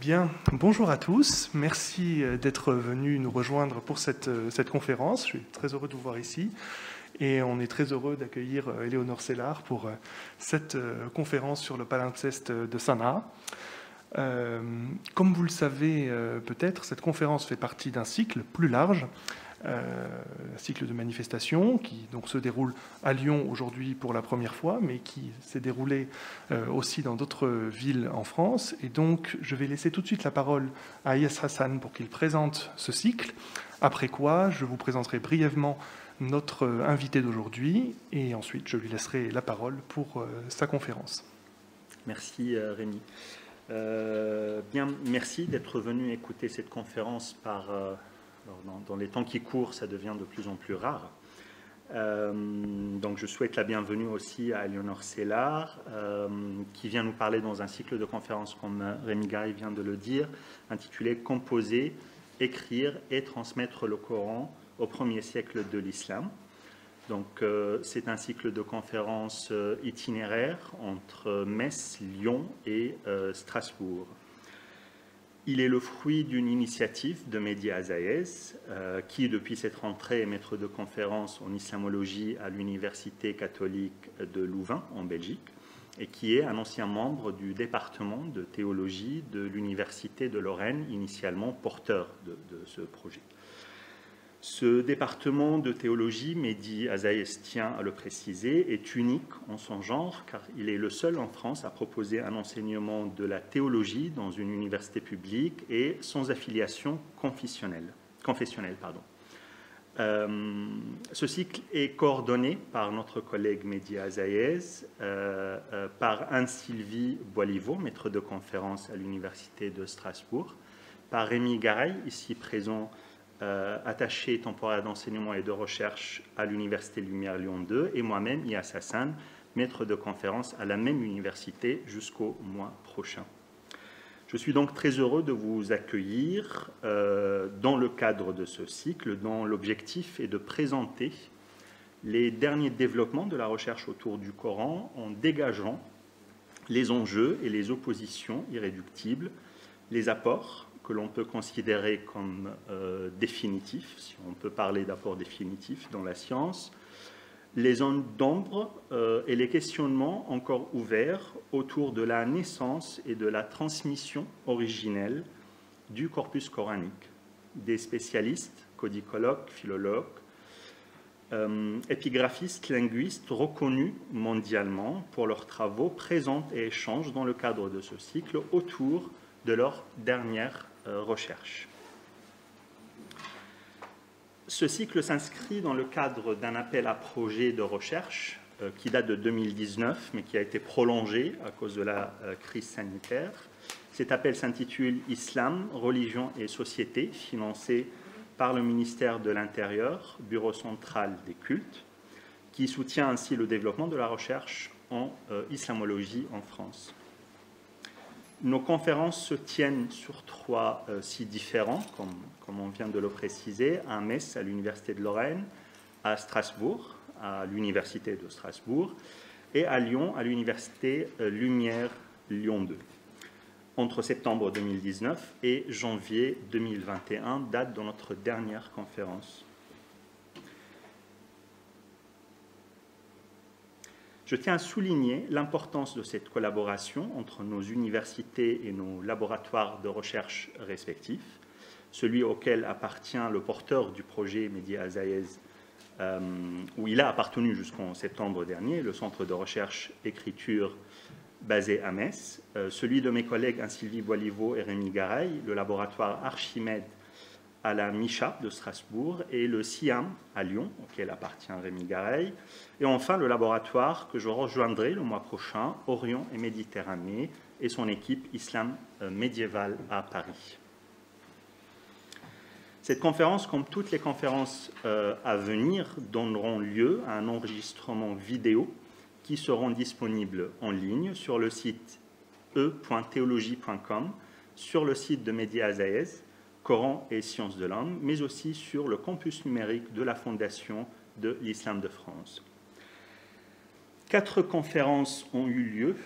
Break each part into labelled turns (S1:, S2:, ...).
S1: Bien, bonjour à tous. Merci d'être venus nous rejoindre pour cette conférence. Je suis très heureux de vous voir ici. Et on est très heureux d'accueillir Éléonore Sellard pour cette conférence sur le palimpseste de Sanaa. Comme vous le savez peut-être, cette conférence fait partie d'un cycle plus large, un cycle de manifestations qui donc se déroule à Lyon aujourd'hui pour la première fois, mais qui s'est déroulé aussi dans d'autres villes en France. Et donc, je vais laisser tout de suite la parole à Ayas Hassan pour qu'il présente ce cycle, après quoi je vous présenterai brièvement notre invité d'aujourd'hui, et ensuite je lui laisserai la parole pour sa conférence.
S2: Merci Rémi. Bien, merci d'être venu écouter cette conférence dans les temps qui courent, ça devient de plus en plus rare. Donc je souhaite la bienvenue aussi à Éléonore Sellard, qui vient nous parler dans un cycle de conférences, comme Rémi Garay vient de le dire, intitulé « Composer, écrire et transmettre le Coran au 1er siècle de l'islam ». Donc c'est un cycle de conférences itinéraires entre Metz, Lyon et Strasbourg. Il est le fruit d'une initiative de Mehdi Azaez, qui, depuis cette rentrée, est maître de conférence en islamologie à l'Université catholique de Louvain, en Belgique, et qui est un ancien membre du département de théologie de l'Université de Lorraine, initialement porteur de ce projet. Ce département de théologie, Mehdi Azaez tient à le préciser, est unique en son genre, car il est le seul en France à proposer un enseignement de la théologie dans une université publique et sans affiliation confessionnelle. Ce cycle est coordonné par notre collègue Mehdi Azaez, par Anne-Sylvie Boiliveau, maître de conférence à l'Université de Strasbourg, par Rémi Garay, ici présent, attaché temporaire d'enseignement et de recherche à l'Université Lumière Lyon 2, et moi-même, Ayas Hassan, maître de conférence à la même université jusqu'au mois prochain. Je suis donc très heureux de vous accueillir dans le cadre de ce cycle, dont l'objectif est de présenter les derniers développements de la recherche autour du Coran en dégageant les enjeux et les oppositions irréductibles, les apports que l'on peut considérer comme définitifs, si on peut parler d'apport définitif dans la science, les zones d'ombre et les questionnements encore ouverts autour de la naissance et de la transmission originelle du corpus coranique. Des spécialistes, codicologues, philologues, épigraphistes, linguistes reconnus mondialement pour leurs travaux présentent et échangent dans le cadre de ce cycle autour de leur dernière recherche. Ce cycle s'inscrit dans le cadre d'un appel à projet de recherche qui date de 2019, mais qui a été prolongé à cause de la crise sanitaire. Cet appel s'intitule « Islam, religion et société », financé par le ministère de l'Intérieur, Bureau central des cultes, qui soutient ainsi le développement de la recherche en islamologie en France. Nos conférences se tiennent sur 3 sites différents, comme on vient de le préciser, à Metz, à l'Université de Lorraine, à Strasbourg, à l'Université de Strasbourg, et à Lyon, à l'Université Lumière Lyon 2, entre septembre 2019 et janvier 2021, date de notre dernière conférence. Je tiens à souligner l'importance de cette collaboration entre nos universités et nos laboratoires de recherche respectifs, celui auquel appartient le porteur du projet Mehdi Azaez, où il a appartenu jusqu'en septembre dernier, le Centre de recherche écriture basé à Metz, celui de mes collègues Anne-Sylvie Boiliveau et Rémi Garay, le laboratoire Archimède à la MICHA de Strasbourg et le CIAM à Lyon, auquel appartient Rémi Garay, et enfin le laboratoire que je rejoindrai le mois prochain, Orient et Méditerranée, et son équipe Islam médiéval à Paris. Cette conférence, comme toutes les conférences à venir, donneront lieu à un enregistrement vidéo qui seront disponibles en ligne sur le site e.théologie.com, sur le site de Mehdi Azaez, Coran et sciences de l'homme, mais aussi sur le campus numérique de la Fondation de l'Islam de France. 4 conférences ont eu lieu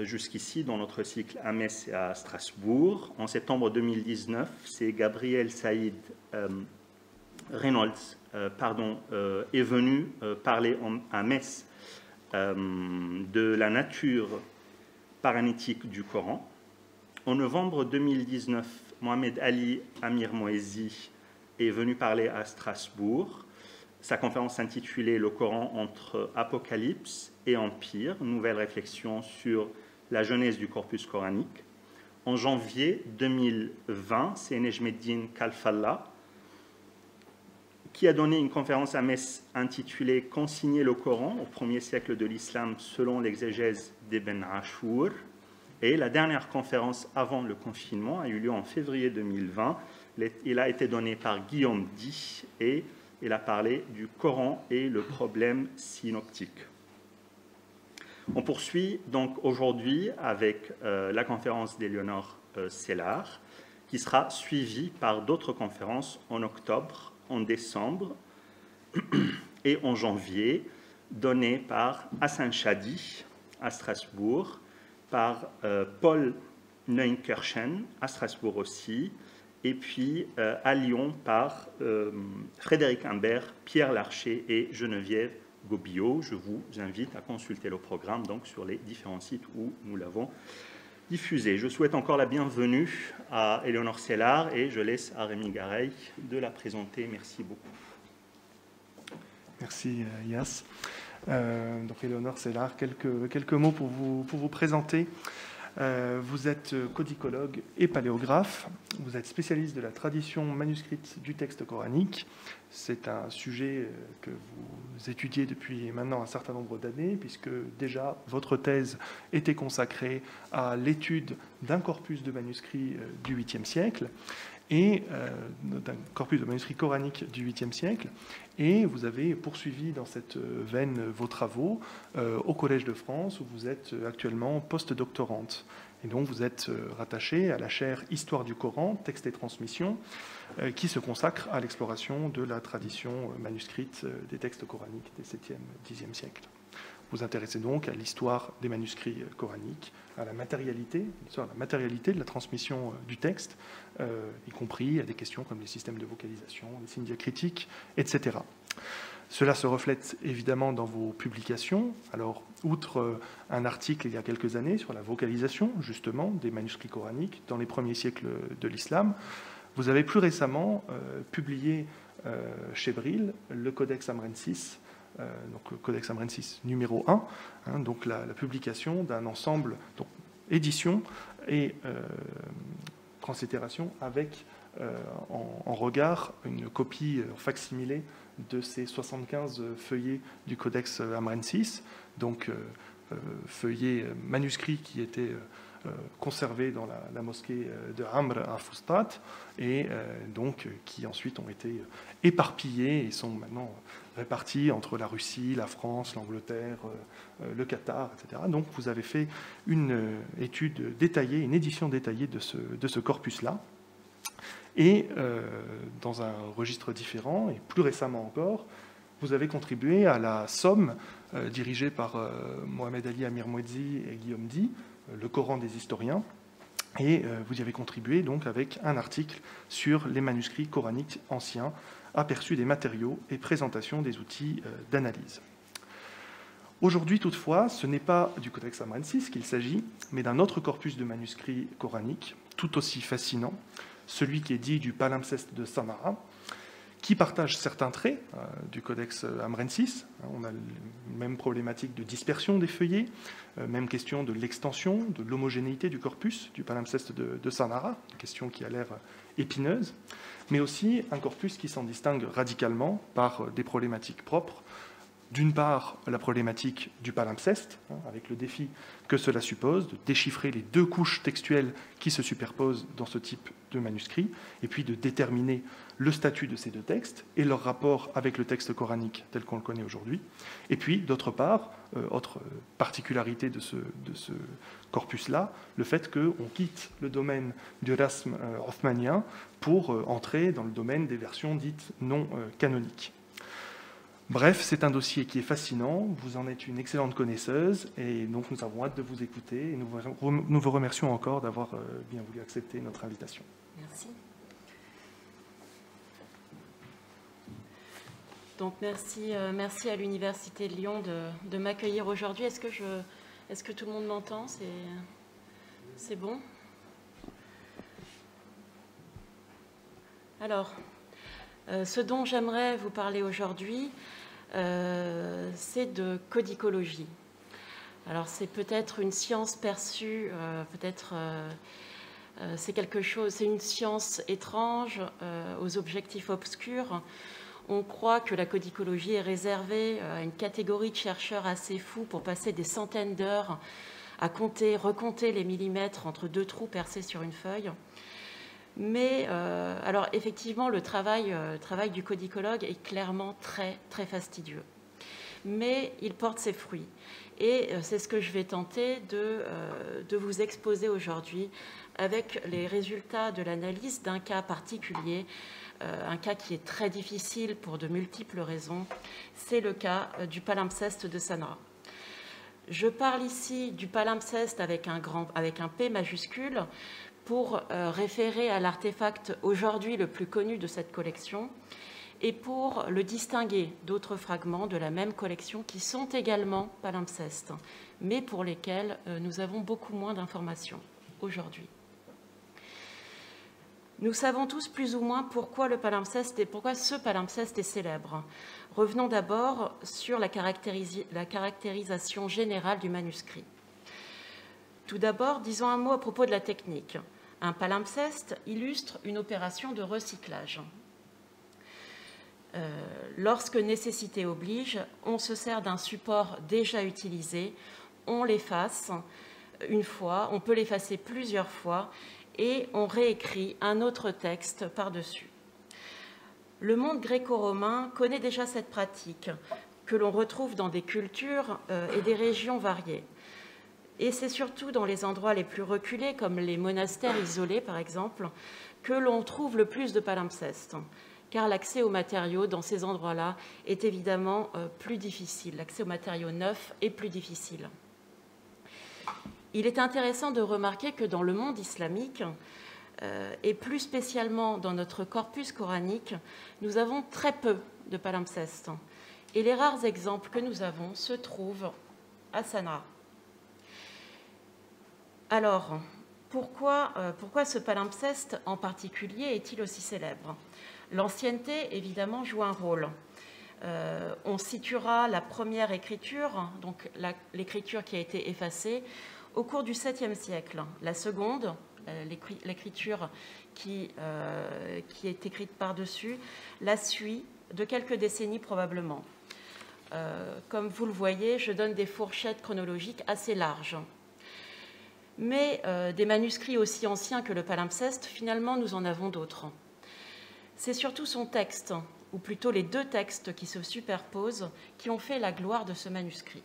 S2: jusqu'ici dans notre cycle à Metz et à Strasbourg. En septembre 2019, c'est Gabriel Saïd Reynolds est venu parler à Metz de la nature paranétique du Coran. En novembre 2019, Mohamed Ali Amir Moezi est venu parler à Strasbourg. Sa conférence s'intitulait « Le Coran entre Apocalypse et Empire, nouvelle réflexion sur la genèse du corpus coranique ». En janvier 2020, c'est Nejmeddin Khalfallah qui a donné une conférence à Metz intitulée « Consigner le Coran au premier siècle de l'islam selon l'exégèse d'Ibn Ashur ». Et la dernière conférence avant le confinement a eu lieu en février 2020. Il a été donné par Guillaume Di et il a parlé du Coran et le problème synoptique. On poursuit donc aujourd'hui avec la conférence d'Éléonore Sellars, qui sera suivie par d'autres conférences en octobre, en décembre et en janvier, données par Hassan Chadi à Strasbourg, par Paul Neunkirchen à Strasbourg aussi, et puis à Lyon par Frédéric Imbert, Pierre Larcher et Geneviève Gobillot. Je vous invite à consulter le programme donc, sur les différents sites où nous l'avons diffusé. Je souhaite encore la bienvenue à Éléonore Sellars et je laisse à Rémi Gareil de la présenter. Merci beaucoup.
S1: Merci Yas. Donc Éléonore Sellars, quelques mots pour vous présenter. Vous êtes codicologue et paléographe. Vous êtes spécialiste de la tradition manuscrite du texte coranique. C'est un sujet que vous étudiez depuis maintenant un certain nombre d'années, puisque déjà votre thèse était consacrée à l'étude d'un corpus de manuscrits du 8e siècle, et d'un corpus de manuscrits coraniques du 8e siècle, et vous avez poursuivi dans cette veine vos travaux au Collège de France, où vous êtes actuellement post-doctorante. Et donc vous êtes rattaché à la chaire Histoire du Coran, texte et transmission, qui se consacre à l'exploration de la tradition manuscrite des textes coraniques des 7e, 10e siècles. Vous intéressez donc à l'histoire des manuscrits coraniques, à la matérialité, de la transmission du texte, y compris à des questions comme les systèmes de vocalisation, les signes diacritiques, etc. Cela se reflète évidemment dans vos publications. Alors, outre un article il y a quelques années sur la vocalisation, justement, des manuscrits coraniques dans les premiers siècles de l'islam, vous avez plus récemment publié chez Bril le Codex Amrensis, donc le Codex Amrensis numéro 1, donc la publication d'un ensemble, donc édition et translittération avec en regard une copie facsimilée de ces 75 feuillets du Codex Amrensis, donc feuillets manuscrits qui étaient conservés dans la mosquée de Amr à Fustat et donc qui ensuite ont été éparpillés et sont maintenant répartis entre la Russie, la France, l'Angleterre, le Qatar, etc. Donc vous avez fait une étude détaillée, une édition détaillée de ce corpus-là. Et dans un registre différent, et plus récemment encore, vous avez contribué à la somme dirigée par Mohamed Ali Amir Moezi et Guillaume Di, le Coran des historiens, et vous y avez contribué donc avec un article sur les manuscrits coraniques anciens, aperçu des matériaux et présentation des outils d'analyse. Aujourd'hui, toutefois, ce n'est pas du Codex Amrensis qu'il s'agit, mais d'un autre corpus de manuscrits coraniques, tout aussi fascinant, celui qui est dit du palimpseste de Samarra, qui partage certains traits du Codex Amrensis. On a la même problématique de dispersion des feuillets, même question de l'extension, de l'homogénéité du corpus du palimpseste de Samarra, une question qui a l'air épineuse, mais aussi un corpus qui s'en distingue radicalement par des problématiques propres. D'une part, la problématique du palimpseste, avec le défi que cela suppose de déchiffrer les deux couches textuelles qui se superposent dans ce type de manuscrit, et puis de déterminer le statut de ces deux textes et leur rapport avec le texte coranique tel qu'on le connaît aujourd'hui. Et puis, d'autre part, autre particularité de ce corpus-là, le fait qu'on quitte le domaine du rasm othmanien pour entrer dans le domaine des versions dites non canoniques. Bref, c'est un dossier qui est fascinant, vous en êtes une excellente connaisseuse, et donc nous avons hâte de vous écouter, et nous vous remercions encore d'avoir bien voulu accepter notre invitation.
S3: Merci. Donc merci à l'Université de Lyon de m'accueillir aujourd'hui. Est-ce que tout le monde m'entend? C'est bon? Alors, ce dont j'aimerais vous parler aujourd'hui, c'est de codicologie. Alors c'est peut-être une science perçue, c'est une science étrange, aux objectifs obscurs. On croit que la codicologie est réservée à une catégorie de chercheurs assez fous pour passer des centaines d'heures à recompter les millimètres entre deux trous percés sur une feuille. Mais alors effectivement, le travail du codicologue est clairement très, très fastidieux. Mais il porte ses fruits. Et c'est ce que je vais tenter de vous exposer aujourd'hui avec les résultats de l'analyse d'un cas particulier, un cas qui est très difficile pour de multiples raisons. C'est le cas du palimpseste de Sanra. Je parle ici du palimpseste avec un P majuscule, pour référer à l'artefact aujourd'hui le plus connu de cette collection et pour le distinguer d'autres fragments de la même collection qui sont également palimpsestes, mais pour lesquels nous avons beaucoup moins d'informations aujourd'hui. Nous savons tous plus ou moins pourquoi ce palimpseste est célèbre. Revenons d'abord sur la caractérisation générale du manuscrit. Tout d'abord, disons un mot à propos de la technique. Un palimpseste illustre une opération de recyclage. Lorsque nécessité oblige, on se sert d'un support déjà utilisé, on l'efface une fois, on peut l'effacer plusieurs fois et on réécrit un autre texte par-dessus. Le monde gréco-romain connaît déjà cette pratique que l'on retrouve dans des cultures et des régions variées. Et c'est surtout dans les endroits les plus reculés, comme les monastères isolés par exemple, que l'on trouve le plus de palimpsestes, car l'accès aux matériaux dans ces endroits-là est évidemment plus difficile. L'accès aux matériaux neufs est plus difficile. Il est intéressant de remarquer que dans le monde islamique, et plus spécialement dans notre corpus coranique, nous avons très peu de palimpsestes. Et les rares exemples que nous avons se trouvent à Sanra. Alors, pourquoi ce palimpseste en particulier est-il aussi célèbre? L'ancienneté, évidemment, joue un rôle. On situera la première écriture, donc l'écriture qui a été effacée, au cours du 7e siècle. La seconde, l'écriture qui est écrite par-dessus, la suit de quelques décennies probablement. Comme vous le voyez, je donne des fourchettes chronologiques assez larges. Mais des manuscrits aussi anciens que le palimpseste, finalement, nous en avons d'autres. C'est surtout son texte, ou plutôt les deux textes qui se superposent, qui ont fait la gloire de ce manuscrit.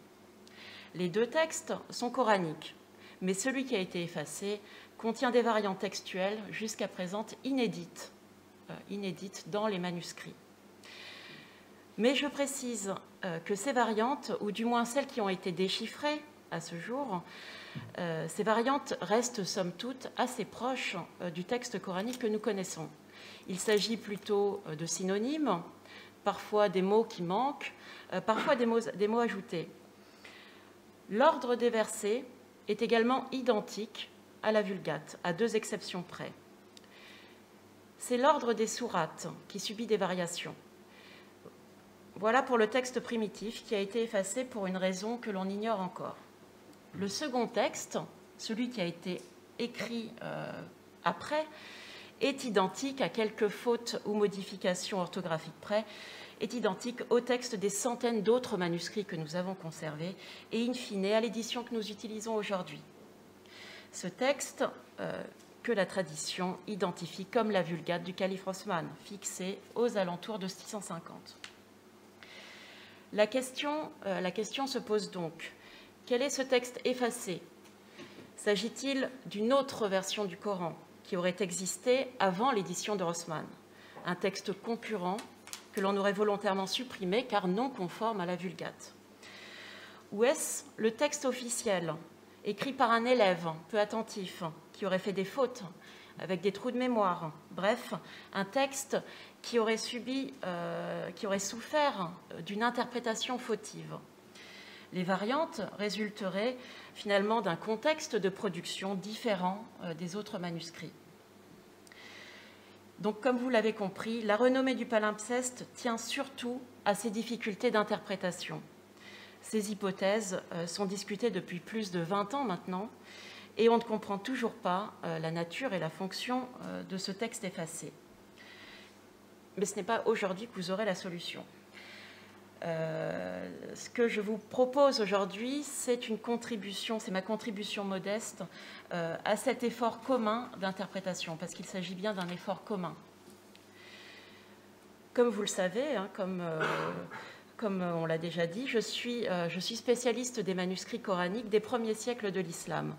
S3: Les deux textes sont coraniques, mais celui qui a été effacé contient des variantes textuelles jusqu'à présent inédites dans les manuscrits. Mais je précise que ces variantes, ou du moins celles qui ont été déchiffrées à ce jour, ces variantes restent somme toute assez proches du texte coranique que nous connaissons. Il s'agit plutôt de synonymes, parfois des mots qui manquent, parfois des mots ajoutés. L'ordre des versets est également identique à la Vulgate, à deux exceptions près. C'est l'ordre des sourates qui subit des variations. Voilà pour le texte primitif qui a été effacé pour une raison que l'on ignore encore. Le second texte, celui qui a été écrit après, est identique à quelques fautes ou modifications orthographiques près, est identique au texte des centaines d'autres manuscrits que nous avons conservés et in fine à l'édition que nous utilisons aujourd'hui. Ce texte que la tradition identifie comme la Vulgate du calife Osman, fixée aux alentours de 650. La question se pose donc. Quel est ce texte effacé? S'agit-il d'une autre version du Coran qui aurait existé avant l'édition de Osman? Un texte concurrent que l'on aurait volontairement supprimé car non conforme à la Vulgate? Ou est-ce le texte officiel, écrit par un élève peu attentif, qui aurait fait des fautes, avec des trous de mémoire, bref, un texte qui aurait souffert d'une interprétation fautive? Les variantes résulteraient finalement d'un contexte de production différent des autres manuscrits. Donc, comme vous l'avez compris, la renommée du palimpseste tient surtout à ses difficultés d'interprétation. Ces hypothèses sont discutées depuis plus de 20 ans maintenant, et on ne comprend toujours pas la nature et la fonction de ce texte effacé. Mais ce n'est pas aujourd'hui que vous aurez la solution. Ce que je vous propose aujourd'hui, c'est ma contribution modeste à cet effort commun d'interprétation, parce qu'il s'agit bien d'un effort commun. Comme vous le savez, hein, comme on l'a déjà dit, je suis spécialiste des manuscrits coraniques des premiers siècles de l'islam.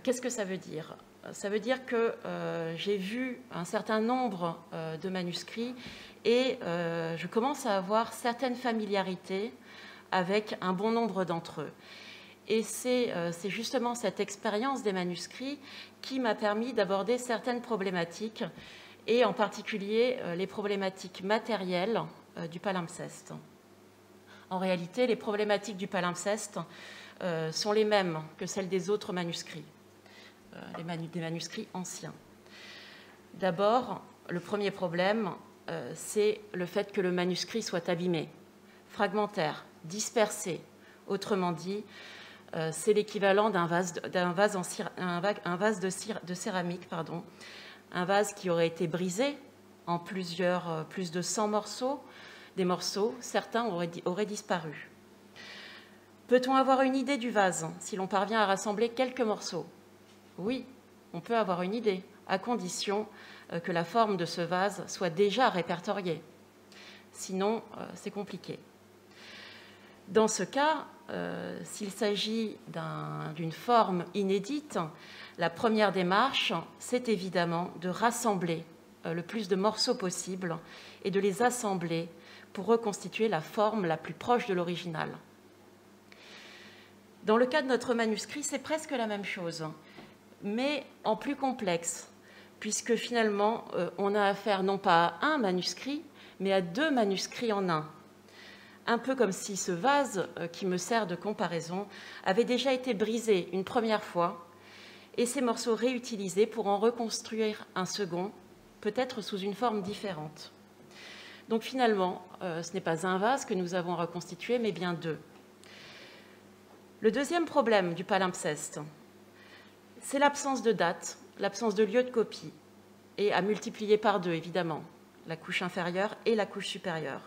S3: Qu'est-ce que ça veut dire? Ça veut dire que j'ai vu un certain nombre de manuscrits et je commence à avoir certaines familiarités avec un bon nombre d'entre eux. Et c'est justement cette expérience des manuscrits qui m'a permis d'aborder certaines problématiques, et en particulier les problématiques matérielles du palimpseste. En réalité, les problématiques du palimpseste sont les mêmes que celles des autres manuscrits, des manuscrits anciens. D'abord, le premier problème, c'est le fait que le manuscrit soit abîmé, fragmentaire, dispersé. Autrement dit, c'est l'équivalent d'un vase de céramique, un vase qui aurait été brisé en plus de 100 morceaux. Des morceaux, certains auraient disparu. Peut-on avoir une idée du vase si l'on parvient à rassembler quelques morceaux? Oui, on peut avoir une idée, à condition que la forme de ce vase soit déjà répertoriée. Sinon, c'est compliqué. Dans ce cas, s'il s'agit d'une forme inédite, la première démarche, c'est évidemment de rassembler le plus de morceaux possible et de les assembler pour reconstituer la forme la plus proche de l'original. Dans le cas de notre manuscrit, c'est presque la même chose, mais en plus complexe, puisque finalement, on a affaire non pas à un manuscrit, mais à 2 manuscrits en un. Un peu comme si ce vase, qui me sert de comparaison, avait déjà été brisé une première fois, et ces morceaux réutilisés pour en reconstruire un second, peut-être sous une forme différente. Donc finalement, ce n'est pas un vase que nous avons reconstitué, mais bien 2. Le deuxième problème du palimpseste, c'est l'absence de date, l'absence de lieu de copie, et à multiplier par 2, évidemment, la couche inférieure et la couche supérieure.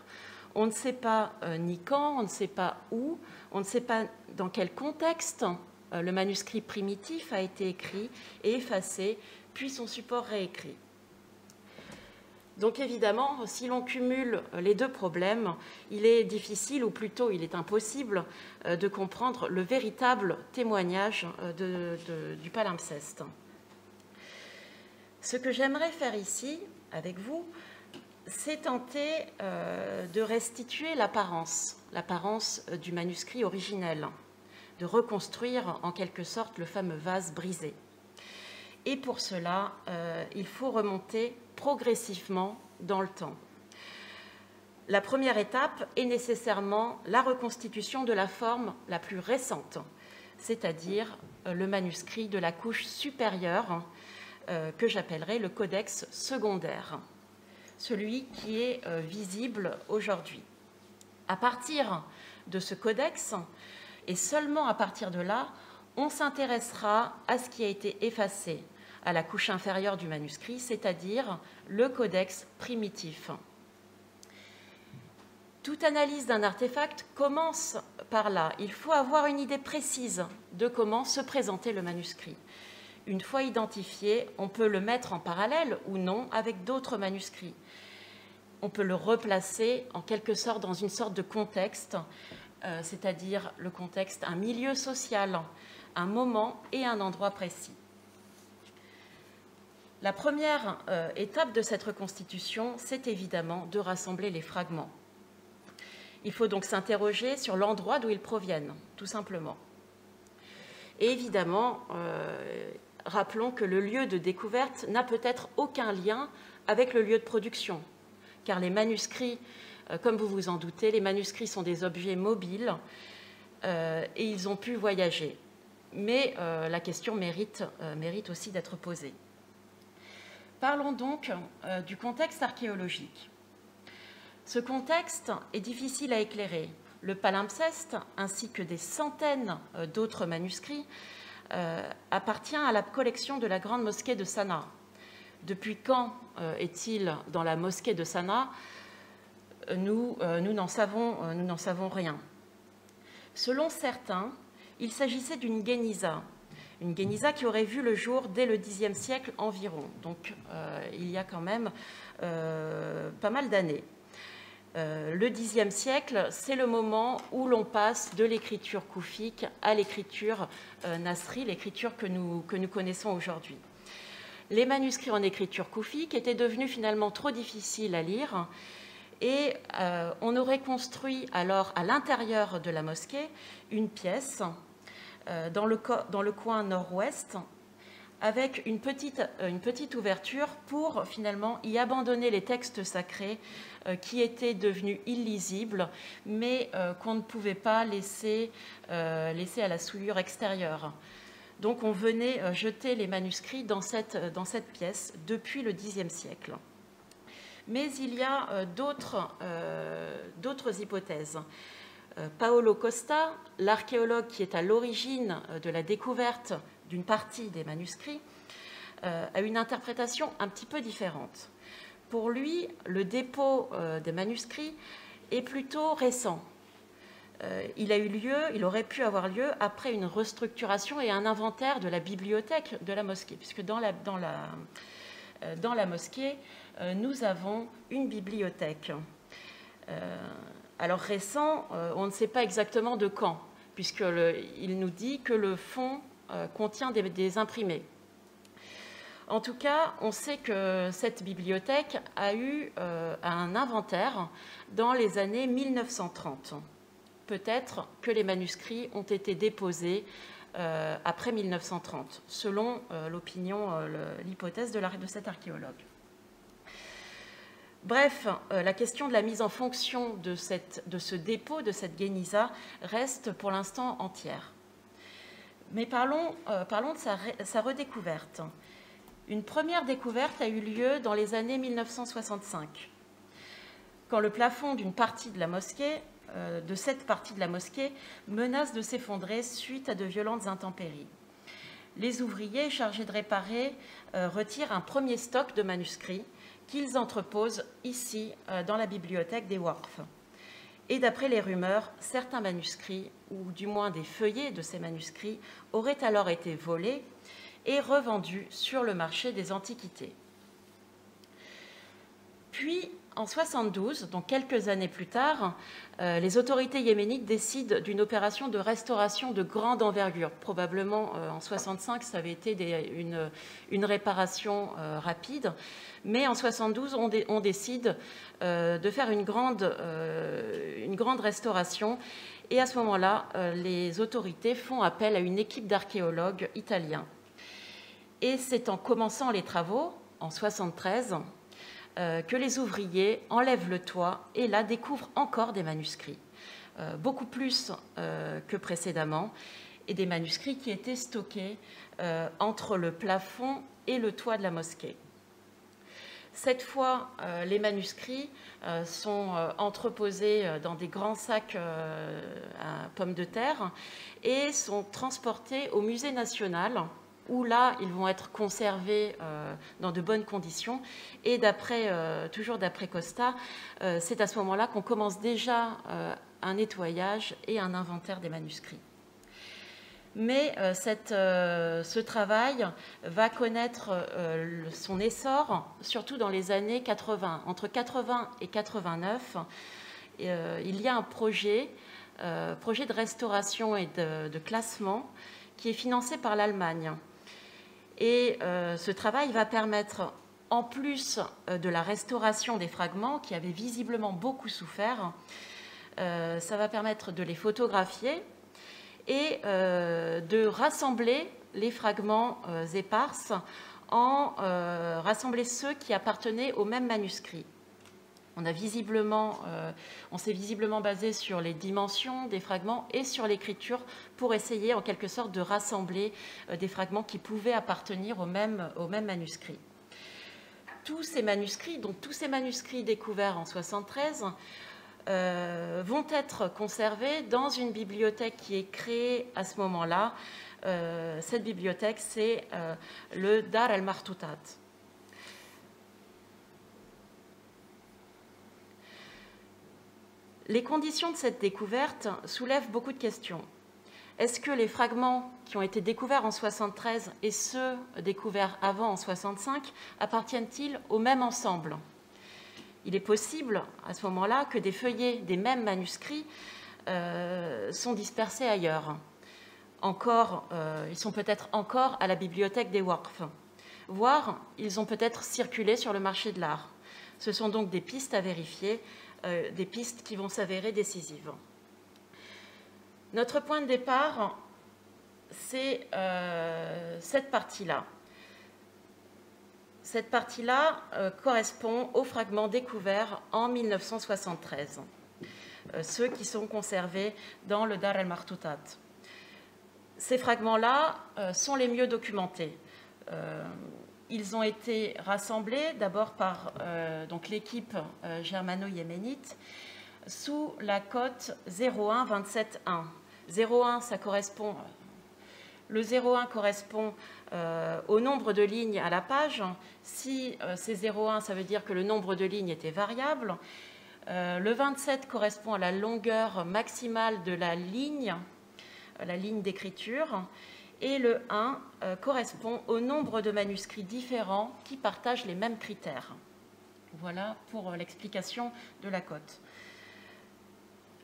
S3: On ne sait pas ni quand, on ne sait pas où, on ne sait pas dans quel contexte le manuscrit primitif a été écrit et effacé, puis son support réécrit. Donc évidemment, si l'on cumule les 2 problèmes, il est difficile, ou plutôt il est impossible, de comprendre le véritable témoignage du palimpseste. Ce que j'aimerais faire ici, avec vous, c'est tenter de restituer l'apparence du manuscrit originel, de reconstruire en quelque sorte le fameux vase brisé. Et pour cela, il faut remonter progressivement dans le temps. La première étape est nécessairement la reconstitution de la forme la plus récente, c'est-à-dire le manuscrit de la couche supérieure que j'appellerai le codex secondaire, celui qui est visible aujourd'hui. À partir de ce codex, et seulement à partir de là, on s'intéressera à ce qui a été effacé à la couche inférieure du manuscrit, c'est-à-dire le codex primitif. Toute analyse d'un artefact commence par là. Il faut avoir une idée précise de comment se présenter le manuscrit. Une fois identifié, on peut le mettre en parallèle ou non avec d'autres manuscrits. On peut le replacer en quelque sorte dans une sorte de contexte, c'est-à-dire le contexte, un milieu social, un moment et un endroit précis. La première étape de cette reconstitution, c'est évidemment de rassembler les fragments. Il faut donc s'interroger sur l'endroit d'où ils proviennent, tout simplement. Et évidemment, rappelons que le lieu de découverte n'a peut-être aucun lien avec le lieu de production, car les manuscrits, comme vous vous en doutez, les manuscrits sont des objets mobiles et ils ont pu voyager. Mais la question mérite aussi d'être posée. Parlons donc du contexte archéologique. Ce contexte est difficile à éclairer. Le palimpseste, ainsi que des centaines d'autres manuscrits, appartient à la collection de la grande mosquée de Sanaa. Depuis quand est-il dans la mosquée de Sanaa? Nous n'en savons rien. Selon certains, il s'agissait d'une guéniza. Une guéniza qui aurait vu le jour dès le Xe siècle environ. Donc il y a quand même pas mal d'années. Le Xe siècle, c'est le moment où l'on passe de l'écriture koufique à l'écriture nasri, l'écriture que nous connaissons aujourd'hui. Les manuscrits en écriture koufique étaient devenus finalement trop difficiles à lire et on aurait construit alors à l'intérieur de la mosquée une pièce dans le coin nord-ouest avec une petite ouverture pour finalement y abandonner les textes sacrés qui étaient devenus illisibles, mais qu'on ne pouvait pas laisser à la souillure extérieure. Donc on venait jeter les manuscrits dans cette pièce depuis le Xe siècle. Mais il y a d'autres hypothèses. Paolo Costa, l'archéologue qui est à l'origine de la découverte d'une partie des manuscrits, a une interprétation un petit peu différente. Pour lui, le dépôt des manuscrits est plutôt récent. Il aurait pu avoir lieu après une restructuration et un inventaire de la bibliothèque de la mosquée, puisque dans la mosquée, nous avons une bibliothèque. Alors récent, on ne sait pas exactement de quand, puisqu'il nous dit que le fond contient des imprimés. En tout cas, on sait que cette bibliothèque a eu un inventaire dans les années 1930. Peut-être que les manuscrits ont été déposés après 1930, selon l'hypothèse de cet archéologue. Bref, la question de la mise en fonction de ce dépôt, de cette guéniza, reste pour l'instant entière. Mais parlons de sa redécouverte. Une première découverte a eu lieu dans les années 1965, quand le plafond d'une partie de la mosquée, de cette partie de la mosquée, menace de s'effondrer suite à de violentes intempéries. Les ouvriers chargés de réparer retirent un premier stock de manuscrits qu'ils entreposent ici dans la bibliothèque des Waqf. Et d'après les rumeurs, certains manuscrits, ou du moins des feuillets de ces manuscrits, auraient alors été volés et revendus sur le marché des antiquités. Puis, en 1972, donc quelques années plus tard, les autorités yéménites décident d'une opération de restauration de grande envergure. Probablement en 1965, ça avait été une réparation rapide, mais en 1972, on décide de faire une grande restauration. Et à ce moment-là, les autorités font appel à une équipe d'archéologues italiens. Et c'est en commençant les travaux, en 1973, que les ouvriers enlèvent le toit et là découvrent encore des manuscrits, beaucoup plus que précédemment, et des manuscrits qui étaient stockés entre le plafond et le toit de la mosquée. Cette fois, les manuscrits sont entreposés dans des grands sacs à pommes de terre et sont transportés au musée national, où là, ils vont être conservés dans de bonnes conditions. Et toujours d'après Costa, c'est à ce moment-là qu'on commence déjà un nettoyage et un inventaire des manuscrits. Mais ce travail va connaître son essor, surtout dans les années 80. Entre 80 et 89, il y a un projet de restauration et de classement qui est financé par l'Allemagne. Et ce travail va permettre, en plus de la restauration des fragments qui avaient visiblement beaucoup souffert, ça va permettre de les photographier et de rassembler les fragments éparses, rassembler ceux qui appartenaient au même manuscrit. On s'est visiblement basé sur les dimensions des fragments et sur l'écriture pour essayer en quelque sorte de rassembler des fragments qui pouvaient appartenir au même manuscrit. Tous ces manuscrits découverts en 1973 vont être conservés dans une bibliothèque qui est créée à ce moment-là. Cette bibliothèque, c'est le Dar al-Martutat. Les conditions de cette découverte soulèvent beaucoup de questions. Est-ce que les fragments qui ont été découverts en 1973 et ceux découverts avant en 1965 appartiennent-ils au même ensemble? Il est possible à ce moment-là que des feuillets des mêmes manuscrits sont dispersés ailleurs. Ils sont peut-être encore à la bibliothèque des Waqf, voire ils ont peut-être circulé sur le marché de l'art. Ce sont donc des pistes à vérifier, des pistes qui vont s'avérer décisives. Notre point de départ, c'est cette partie-là. Cette partie-là correspond aux fragments découverts en 1973, ceux qui sont conservés dans le Dar al-Martutat. Ces fragments-là sont les mieux documentés. Ils ont été rassemblés d'abord par l'équipe germano-yéménite sous la cote 01-27-1. 01, ça correspond... Le 01 correspond au nombre de lignes à la page. Si c'est 0,1, ça veut dire que le nombre de lignes était variable. Le 27 correspond à la longueur maximale de la ligne d'écriture. Et le 1 correspond au nombre de manuscrits différents qui partagent les mêmes critères. Voilà pour l'explication de la cote.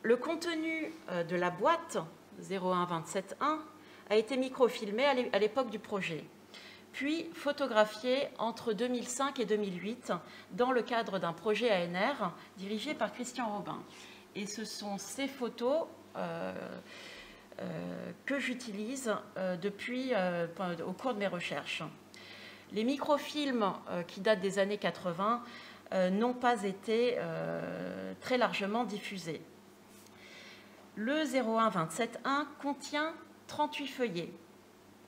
S3: Le contenu de la boîte 01-27-1 a été microfilmé à l'époque du projet, puis photographié entre 2005 et 2008 dans le cadre d'un projet ANR dirigé par Christian Robin. Et ce sont ces photos que j'utilise au cours de mes recherches. Les microfilms qui datent des années 80 n'ont pas été très largement diffusés. Le 01-27-1 contient 38 feuillets,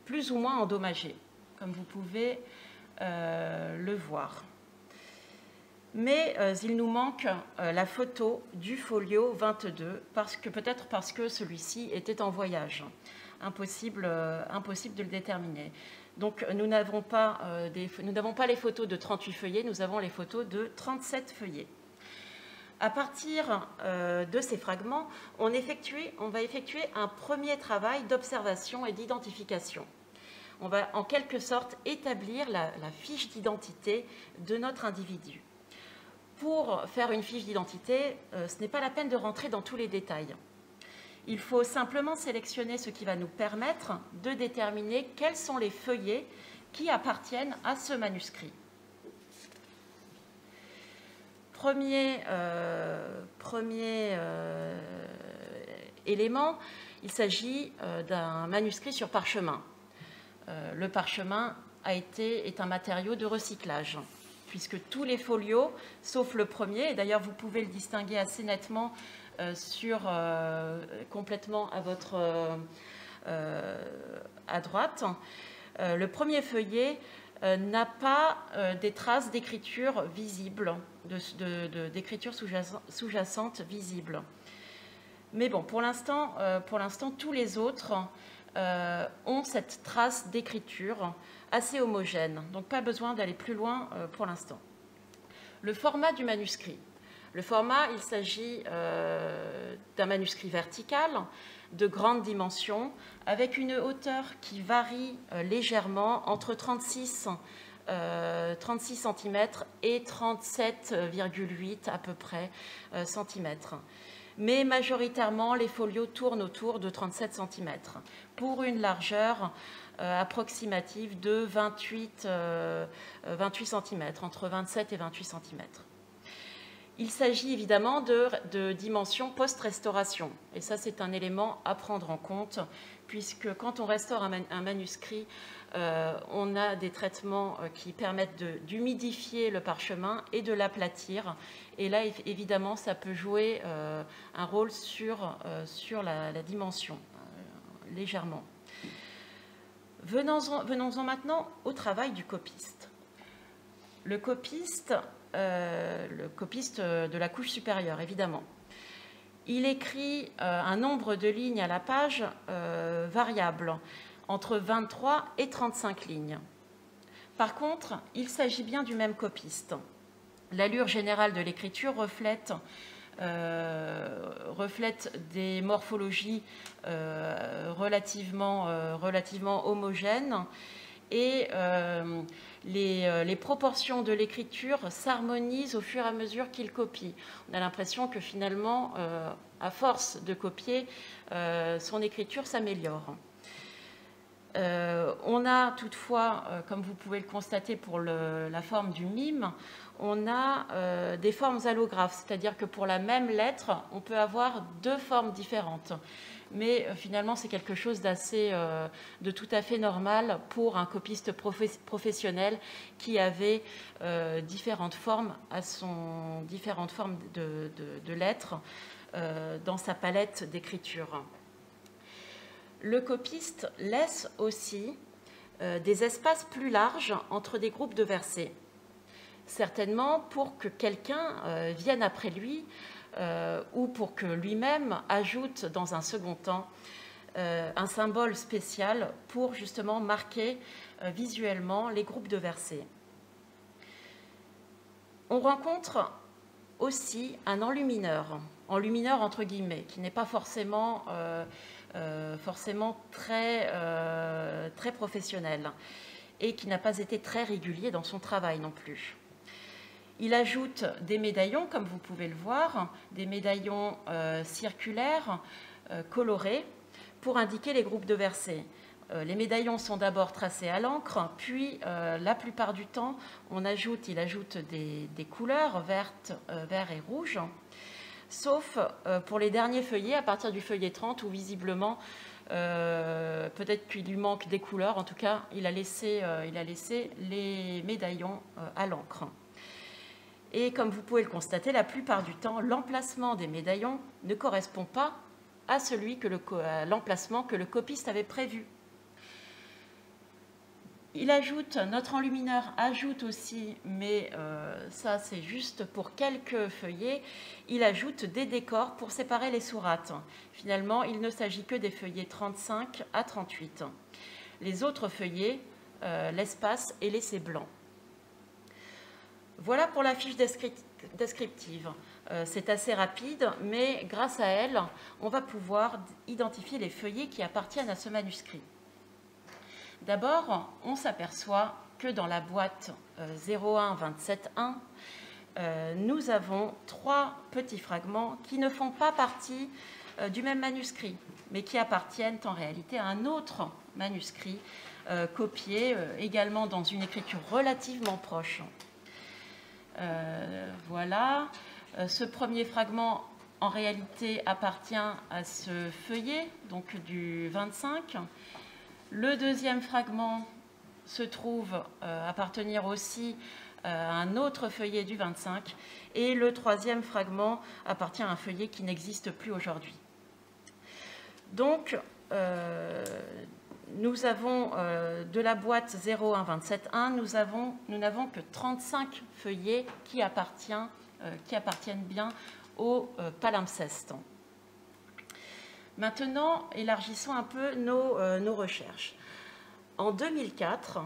S3: plus ou moins endommagés, comme vous pouvez le voir. Mais il nous manque la photo du folio 22, peut-être parce que celui-ci était en voyage. Impossible de le déterminer. Donc nous n'avons pas les photos de 38 feuillets, nous avons les photos de 37 feuillets. À partir de ces fragments, on va effectuer un premier travail d'observation et d'identification. On va en quelque sorte établir la fiche d'identité de notre individu. Pour faire une fiche d'identité, ce n'est pas la peine de rentrer dans tous les détails. Il faut simplement sélectionner ce qui va nous permettre de déterminer quels sont les feuillets qui appartiennent à ce manuscrit. Premier élément, il s'agit d'un manuscrit sur parchemin. Le parchemin est un matériau de recyclage, puisque tous les folios, sauf le premier, et d'ailleurs vous pouvez le distinguer assez nettement complètement à droite, le premier feuillet n'a pas des traces d'écriture visibles, d'écriture sous-jacente visible. Mais bon, pour l'instant, tous les autres ont cette trace d'écriture assez homogène, donc pas besoin d'aller plus loin pour l'instant. Le format du manuscrit. Le format, il s'agit d'un manuscrit vertical de grande dimension, avec une hauteur qui varie légèrement entre 36 cm et 37,8 à peu près cm. Mais majoritairement, les folios tournent autour de 37 cm, pour une largeur approximative de 28 cm, entre 27 et 28 cm. Il s'agit évidemment de dimensions post-restauration. Et ça, c'est un élément à prendre en compte, puisque quand on restaure un manuscrit, on a des traitements qui permettent d'humidifier le parchemin et de l'aplatir. Et là, évidemment, ça peut jouer un rôle sur la dimension, légèrement. Venons-en maintenant au travail du copiste. Le copiste de la couche supérieure, évidemment. Il écrit un nombre de lignes à la page variable, entre 23 et 35 lignes. Par contre, il s'agit bien du même copiste. L'allure générale de l'écriture reflète des morphologies relativement homogènes, et les proportions de l'écriture s'harmonisent au fur et à mesure qu'il copie. On a l'impression que finalement, à force de copier, son écriture s'améliore. On a toutefois, comme vous pouvez le constater pour la forme du mime, on a des formes allographes, c'est-à-dire que pour la même lettre, on peut avoir deux formes différentes. Mais finalement, c'est quelque chose de tout à fait normal pour un copiste professionnel qui avait différentes formes de lettres dans sa palette d'écriture. Le copiste laisse aussi des espaces plus larges entre des groupes de versets, certainement pour que quelqu'un vienne après lui ou pour que lui-même ajoute dans un second temps un symbole spécial pour justement marquer visuellement les groupes de versets. On rencontre aussi un enlumineur entre guillemets, qui n'est pas forcément très professionnel et qui n'a pas été très régulier dans son travail non plus. Il ajoute des médaillons, comme vous pouvez le voir, des médaillons circulaires, colorés, pour indiquer les groupes de versets. Les médaillons sont d'abord tracés à l'encre, puis la plupart du temps, il ajoute des couleurs vertes, vert et rouge, sauf pour les derniers feuillets, à partir du feuillet 30, où visiblement, peut-être qu'il lui manque des couleurs. En tout cas, il a laissé les médaillons à l'encre. Et comme vous pouvez le constater, la plupart du temps, l'emplacement des médaillons ne correspond pas à l'emplacement que le copiste avait prévu. Notre enlumineur ajoute aussi, mais ça c'est juste pour quelques feuillets, il ajoute des décors pour séparer les sourates. Finalement, il ne s'agit que des feuillets 35 à 38. Les autres feuillets, l'espace est laissé blanc. Voilà pour la fiche descriptive. C'est assez rapide, mais grâce à elle, on va pouvoir identifier les feuillets qui appartiennent à ce manuscrit. D'abord, on s'aperçoit que dans la boîte 01-27-1, nous avons 3 petits fragments qui ne font pas partie du même manuscrit, mais qui appartiennent en réalité à un autre manuscrit copié également dans une écriture relativement proche. Voilà. Ce premier fragment, en réalité, appartient à ce feuillet, donc du 25. Le deuxième fragment se trouve appartenir aussi à un autre feuillet du 25. Et le troisième fragment appartient à un feuillet qui n'existe plus aujourd'hui. Donc, nous avons de la boîte 01-27-1, nous n'avons que 35 feuillets qui appartiennent bien au palimpseste. Maintenant, élargissons un peu nos recherches. En 2004,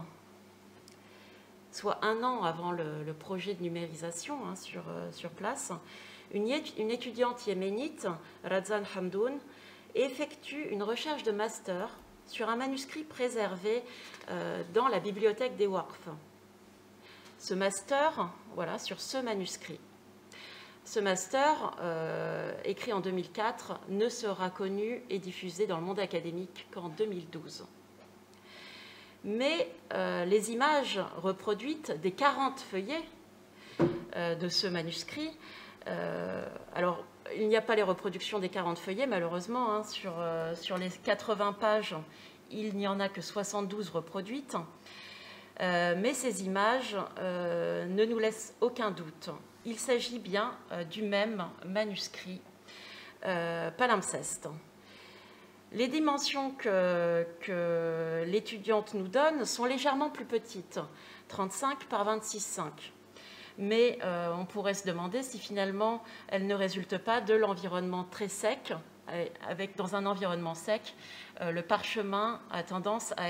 S3: soit un an avant le projet de numérisation sur place, une étudiante yéménite, Razan Hamdoun, effectue une recherche de master sur un manuscrit préservé dans la bibliothèque des Waqf. Ce master, voilà, sur ce manuscrit. Ce master, écrit en 2004, ne sera connu et diffusé dans le monde académique qu'en 2012. mais les images reproduites des 40 feuillets de ce manuscrit, alors il n'y a pas les reproductions des 40 feuillets malheureusement, hein, sur les 80 pages, il n'y en a que 72 reproduites, mais ces images ne nous laissent aucun doute. Il s'agit bien du même manuscrit palimpseste. Les dimensions que l'étudiante nous donne sont légèrement plus petites, 35 par 26,5. Mais on pourrait se demander si finalement elles ne résultent pas de l'environnement très sec. Dans un environnement sec, le parchemin a tendance à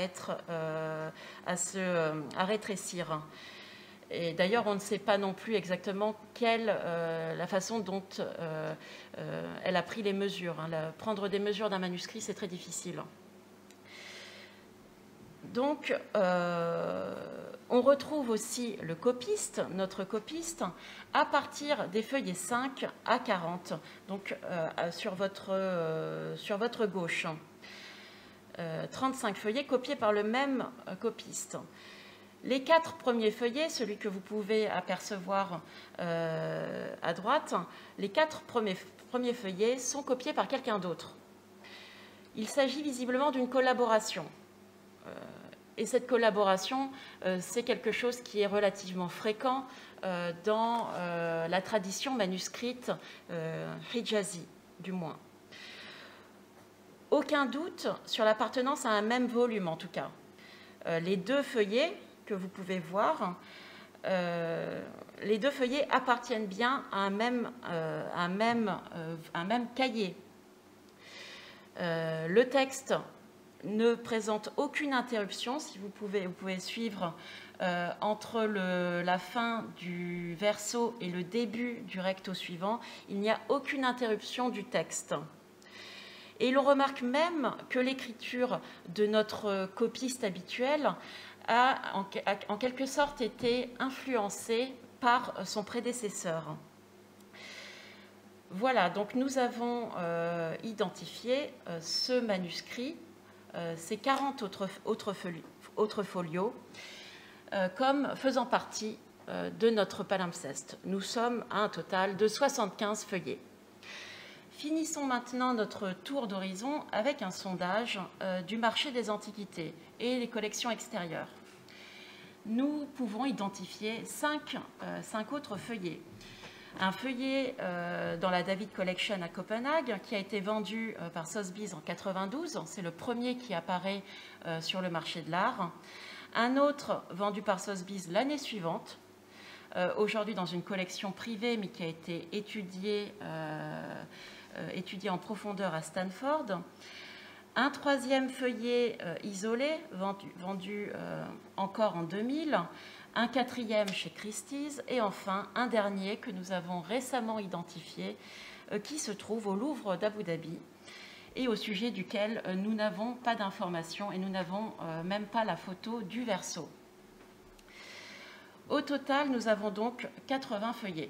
S3: rétrécir. Et d'ailleurs, on ne sait pas non plus exactement la façon dont elle a pris les mesures. Prendre des mesures d'un manuscrit, c'est très difficile. Donc, on retrouve aussi le copiste, notre copiste, à partir des feuillets 5 à 40, donc sur votre gauche. 35 feuillets copiés par le même copiste. Les 4 premiers feuillets, celui que vous pouvez apercevoir à droite, les 4 premiers feuillets sont copiés par quelqu'un d'autre. Il s'agit visiblement d'une collaboration. Et cette collaboration, c'est quelque chose qui est relativement fréquent dans la tradition manuscrite hijazi, du moins. Aucun doute sur l'appartenance à un même volume, en tout cas. Les 2 feuillets que vous pouvez voir, les 2 feuillets appartiennent bien à un même cahier. Le texte ne présente aucune interruption, si vous pouvez suivre entre la fin du verso et le début du recto suivant, il n'y a aucune interruption du texte. Et l'on remarque même que l'écriture de notre copiste habituel a en quelque sorte été influencée par son prédécesseur. Voilà, donc nous avons identifié ce manuscrit, ces 40 autres folios, comme faisant partie de notre palimpseste. Nous sommes à un total de 75 feuillets. Finissons maintenant notre tour d'horizon avec un sondage du marché des antiquités et des collections extérieures. Nous pouvons identifier 5 autres feuillets. Un feuillet dans la David Collection à Copenhague qui a été vendu par Sotheby's en 92. C'est le premier qui apparaît sur le marché de l'art. Un autre vendu par Sotheby's l'année suivante, aujourd'hui dans une collection privée mais qui a été étudiée en profondeur à Stanford. Un 3e feuillet isolé, vendu encore en 2000. Un 4e chez Christie's. Et enfin, un dernier que nous avons récemment identifié, qui se trouve au Louvre d'Abu Dhabi et au sujet duquel nous n'avons pas d'informations et nous n'avons même pas la photo du verso. Au total, nous avons donc 80 feuillets.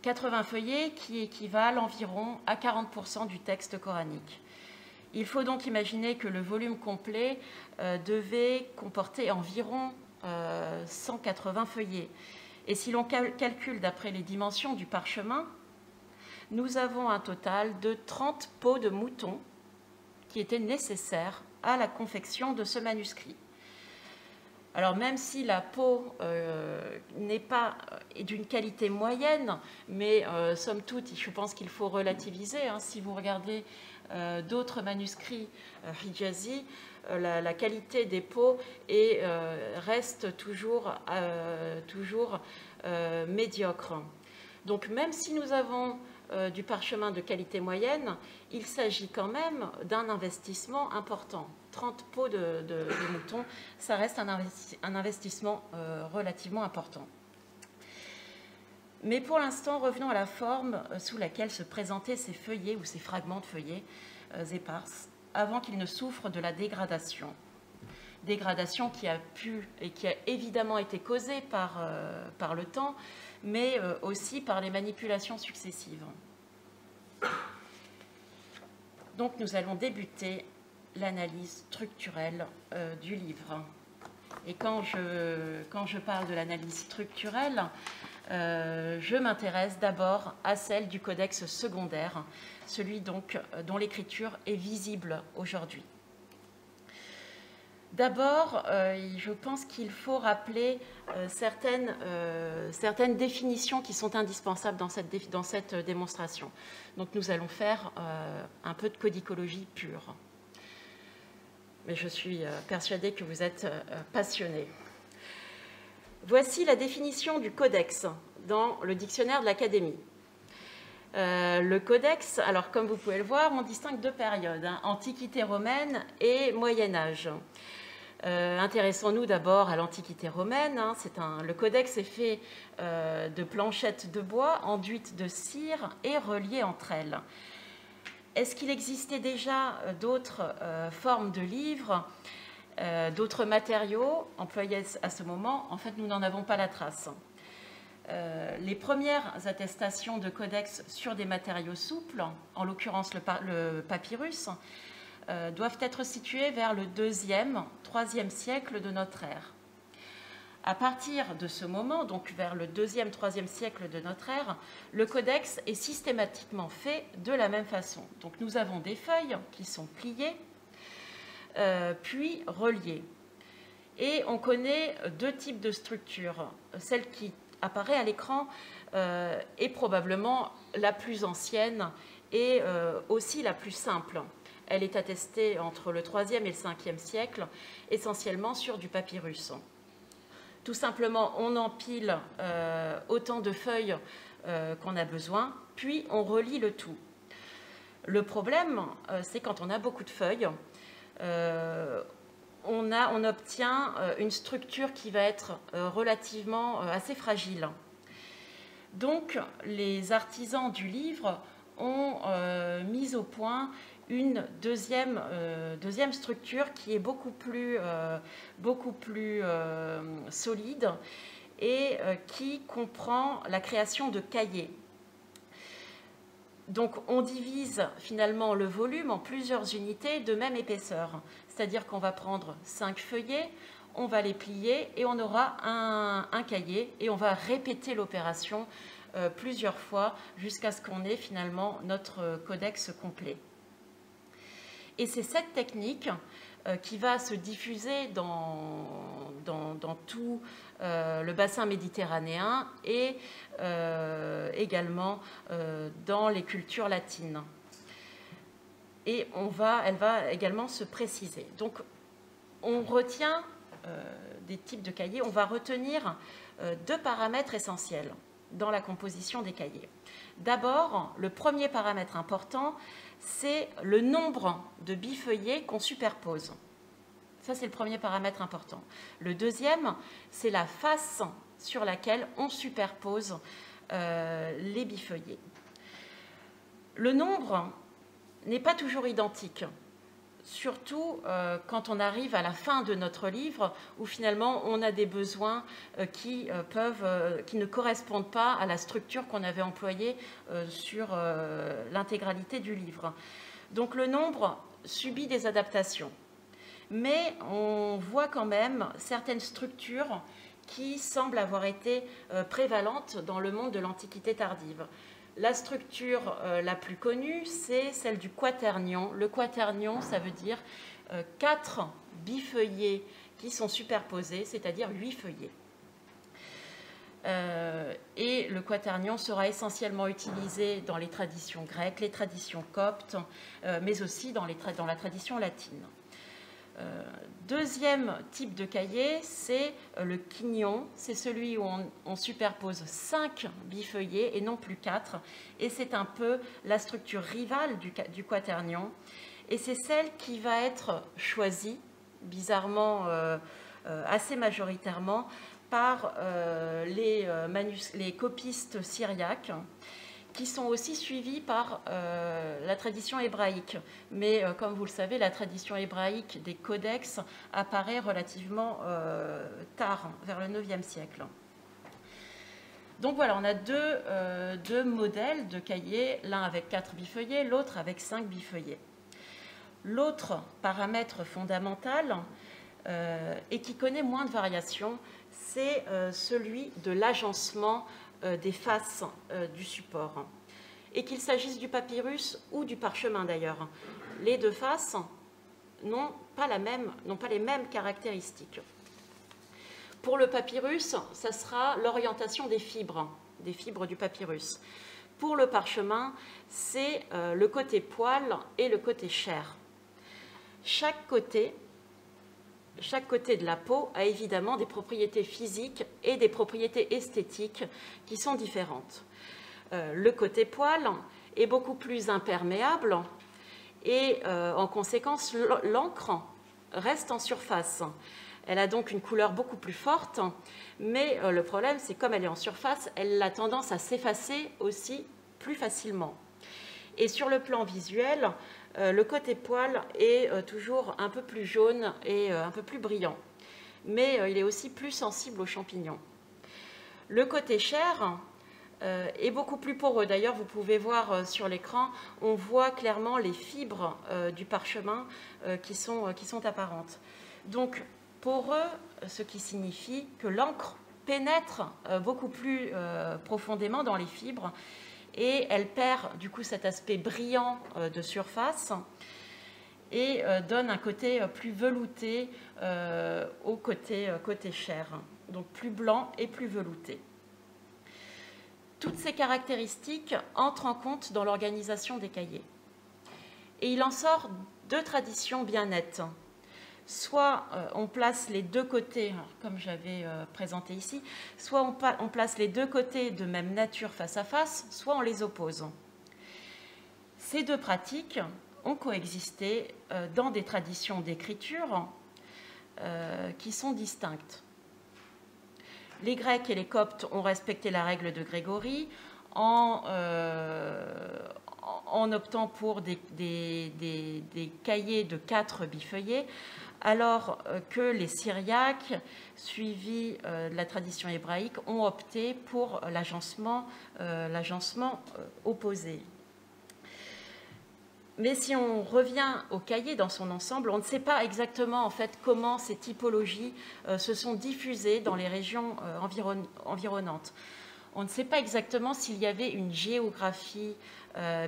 S3: 80 feuillets qui équivalent environ à 40% du texte coranique. Il faut donc imaginer que le volume complet devait comporter environ 180 feuillets. Et si l'on calcule d'après les dimensions du parchemin, nous avons un total de 30 peaux de mouton qui étaient nécessaires à la confection de ce manuscrit. Alors même si la peau est d'une qualité moyenne, mais somme toute, je pense qu'il faut relativiser. Si vous regardez d'autres manuscrits hijazi, la qualité des peaux reste toujours médiocre. Donc même si nous avons du parchemin de qualité moyenne, il s'agit quand même d'un investissement important. 30 peaux de mouton, ça reste un investissement relativement important. Mais pour l'instant, revenons à la forme sous laquelle se présentaient ces feuillets ou ces fragments de feuillets éparses, avant qu'ils ne souffrent de la dégradation. Dégradation qui a pu et qui a évidemment été causée par le temps, mais aussi par les manipulations successives. Donc nous allons débuter l'analyse structurelle du livre. Et quand je parle de l'analyse structurelle, je m'intéresse d'abord à celle du codex secondaire, celui donc dont l'écriture est visible aujourd'hui. D'abord, je pense qu'il faut rappeler certaines définitions qui sont indispensables dans cette démonstration. Donc nous allons faire un peu de codicologie pure. Mais je suis persuadée que vous êtes passionnés. Voici la définition du codex dans le dictionnaire de l'Académie. Le codex, alors comme vous pouvez le voir, on distingue deux périodes, hein, Antiquité romaine et Moyen-Âge. Intéressons-nous d'abord à l'Antiquité romaine. Hein, le codex est fait de planchettes de bois enduites de cire et reliées entre elles. Est-ce qu'il existait déjà d'autres formes de livres, d'autres matériaux employés à ce moment? En fait, nous n'en avons pas la trace. Les premières attestations de codex sur des matériaux souples, en l'occurrence le papyrus, doivent être situées vers le 2e, 3e siècle de notre ère. À partir de ce moment, donc vers le 2e, 3e siècle de notre ère, le codex est systématiquement fait de la même façon. Donc nous avons des feuilles qui sont pliées, puis reliées. Et on connaît deux types de structures. Celle qui apparaît à l'écran est probablement la plus ancienne et aussi la plus simple. Elle est attestée entre le 3e et le 5e siècle, essentiellement sur du papyrus. Tout simplement, on empile autant de feuilles qu'on a besoin, puis on relie le tout. Le problème, c'est quand on a beaucoup de feuilles, on obtient une structure qui va être relativement assez fragile. Donc, les artisans du livre ont mis au point une deuxième structure qui est beaucoup plus solide et qui comprend la création de cahiers. Donc on divise finalement le volume en plusieurs unités de même épaisseur, c'est-à-dire qu'on va prendre 5 feuillets, on va les plier et on aura un cahier et on va répéter l'opération plusieurs fois jusqu'à ce qu'on ait finalement notre codex complet. Et c'est cette technique qui va se diffuser dans tout le bassin méditerranéen et également dans les cultures latines. Et elle va également se préciser. Donc, on retient des types de cahiers, on va retenir deux paramètres essentiels dans la composition des cahiers. D'abord, le premier paramètre important, c'est le nombre de bifeuillets qu'on superpose. Ça, c'est le premier paramètre important. Le deuxième, c'est la face sur laquelle on superpose les bifeuillets. Le nombre n'est pas toujours identique, surtout quand on arrive à la fin de notre livre, où finalement on a des besoins qui ne correspondent pas à la structure qu'on avait employée sur l'intégralité du livre. Donc le nombre subit des adaptations, mais on voit quand même certaines structures qui semblent avoir été prévalentes dans le monde de l'Antiquité tardive. La structure la plus connue, c'est celle du quaternion. Le quaternion, ça veut dire 4 bifeuillets qui sont superposés, c'est-à-dire 8 feuillets. Et le quaternion sera essentiellement utilisé dans les traditions grecques, les traditions coptes, mais aussi dans la tradition latine. Deuxième type de cahier, c'est le quignon. C'est celui où on superpose 5 bifeuillets et non plus 4. Et c'est un peu la structure rivale du quaternion. Et c'est celle qui va être choisie, bizarrement, assez majoritairement, par les copistes syriaques, qui sont aussi suivis par la tradition hébraïque. Mais comme vous le savez, la tradition hébraïque des codex apparaît relativement tard, vers le 9e siècle. Donc voilà, on a deux modèles de cahiers, l'un avec 4 bifeuillets, l'autre avec 5 bifeuillets. L'autre paramètre fondamental, et qui connaît moins de variations, c'est celui de l'agencement des faces du support. Et qu'il s'agisse du papyrus ou du parchemin d'ailleurs, les deux faces n'ont pas les mêmes caractéristiques. Pour le papyrus, ça sera l'orientation des fibres du papyrus. Pour le parchemin, c'est le côté poil et le côté chair. Chaque côté de la peau a évidemment des propriétés physiques et des propriétés esthétiques qui sont différentes. Le côté poil est beaucoup plus imperméable et en conséquence, l'encre reste en surface. Elle a donc une couleur beaucoup plus forte, mais le problème, c'est comme elle est en surface, elle a tendance à s'effacer aussi plus facilement. Et sur le plan visuel, le côté poil est toujours un peu plus jaune et un peu plus brillant, mais il est aussi plus sensible aux champignons. Le côté chair est beaucoup plus poreux. D'ailleurs, vous pouvez voir sur l'écran, on voit clairement les fibres du parchemin qui sont apparentes. Donc, poreux, ce qui signifie que l'encre pénètre beaucoup plus profondément dans les fibres et elle perd du coup cet aspect brillant de surface et donne un côté plus velouté au côté chair, donc plus blanc et plus velouté. Toutes ces caractéristiques entrent en compte dans l'organisation des cahiers. Et il en sort deux traditions bien nettes. Soit on place les deux côtés, comme j'avais présenté ici, soit on place les deux côtés de même nature face à face, soit on les oppose. Ces deux pratiques ont coexisté dans des traditions d'écriture qui sont distinctes. Les Grecs et les Coptes ont respecté la règle de Grégory en optant pour des cahiers de 4 bifeuillets, alors que les Syriaques, suivis la tradition hébraïque, ont opté pour l'agencement opposé. Mais si on revient au cahier dans son ensemble, on ne sait pas exactement en fait comment ces typologies se sont diffusées dans les régions environnantes. On ne sait pas exactement s'il y avait une géographie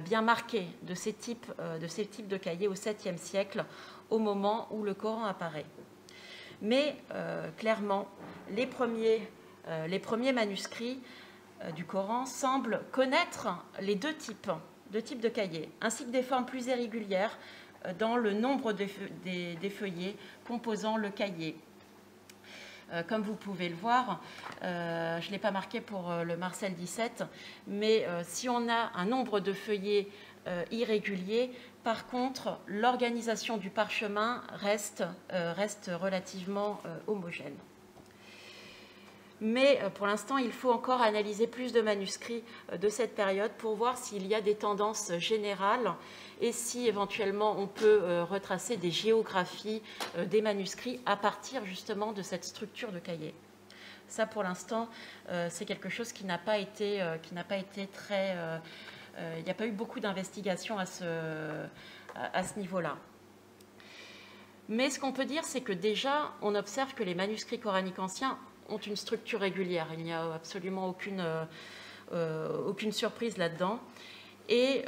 S3: bien marquée de ces types de cahiers au 7e siècle, au moment où le Coran apparaît. Mais clairement, les premiers manuscrits du Coran semblent connaître les deux types de cahiers, ainsi que des formes plus irrégulières dans le nombre des feuillets composant le cahier. Comme vous pouvez le voir, je ne l'ai pas marqué pour le Marcel 17, mais si on a un nombre de feuillets irrégulier, par contre, l'organisation du parchemin reste relativement homogène. Mais pour l'instant, il faut encore analyser plus de manuscrits de cette période pour voir s'il y a des tendances générales et si éventuellement on peut retracer des géographies des manuscrits à partir justement de cette structure de cahier. Ça, pour l'instant, c'est quelque chose qui n'a pas été très... il n'y a pas eu beaucoup d'investigations à ce niveau-là. Mais ce qu'on peut dire, c'est que déjà, on observe que les manuscrits coraniques anciens ont une structure régulière. Il n'y a absolument aucune surprise là-dedans. Et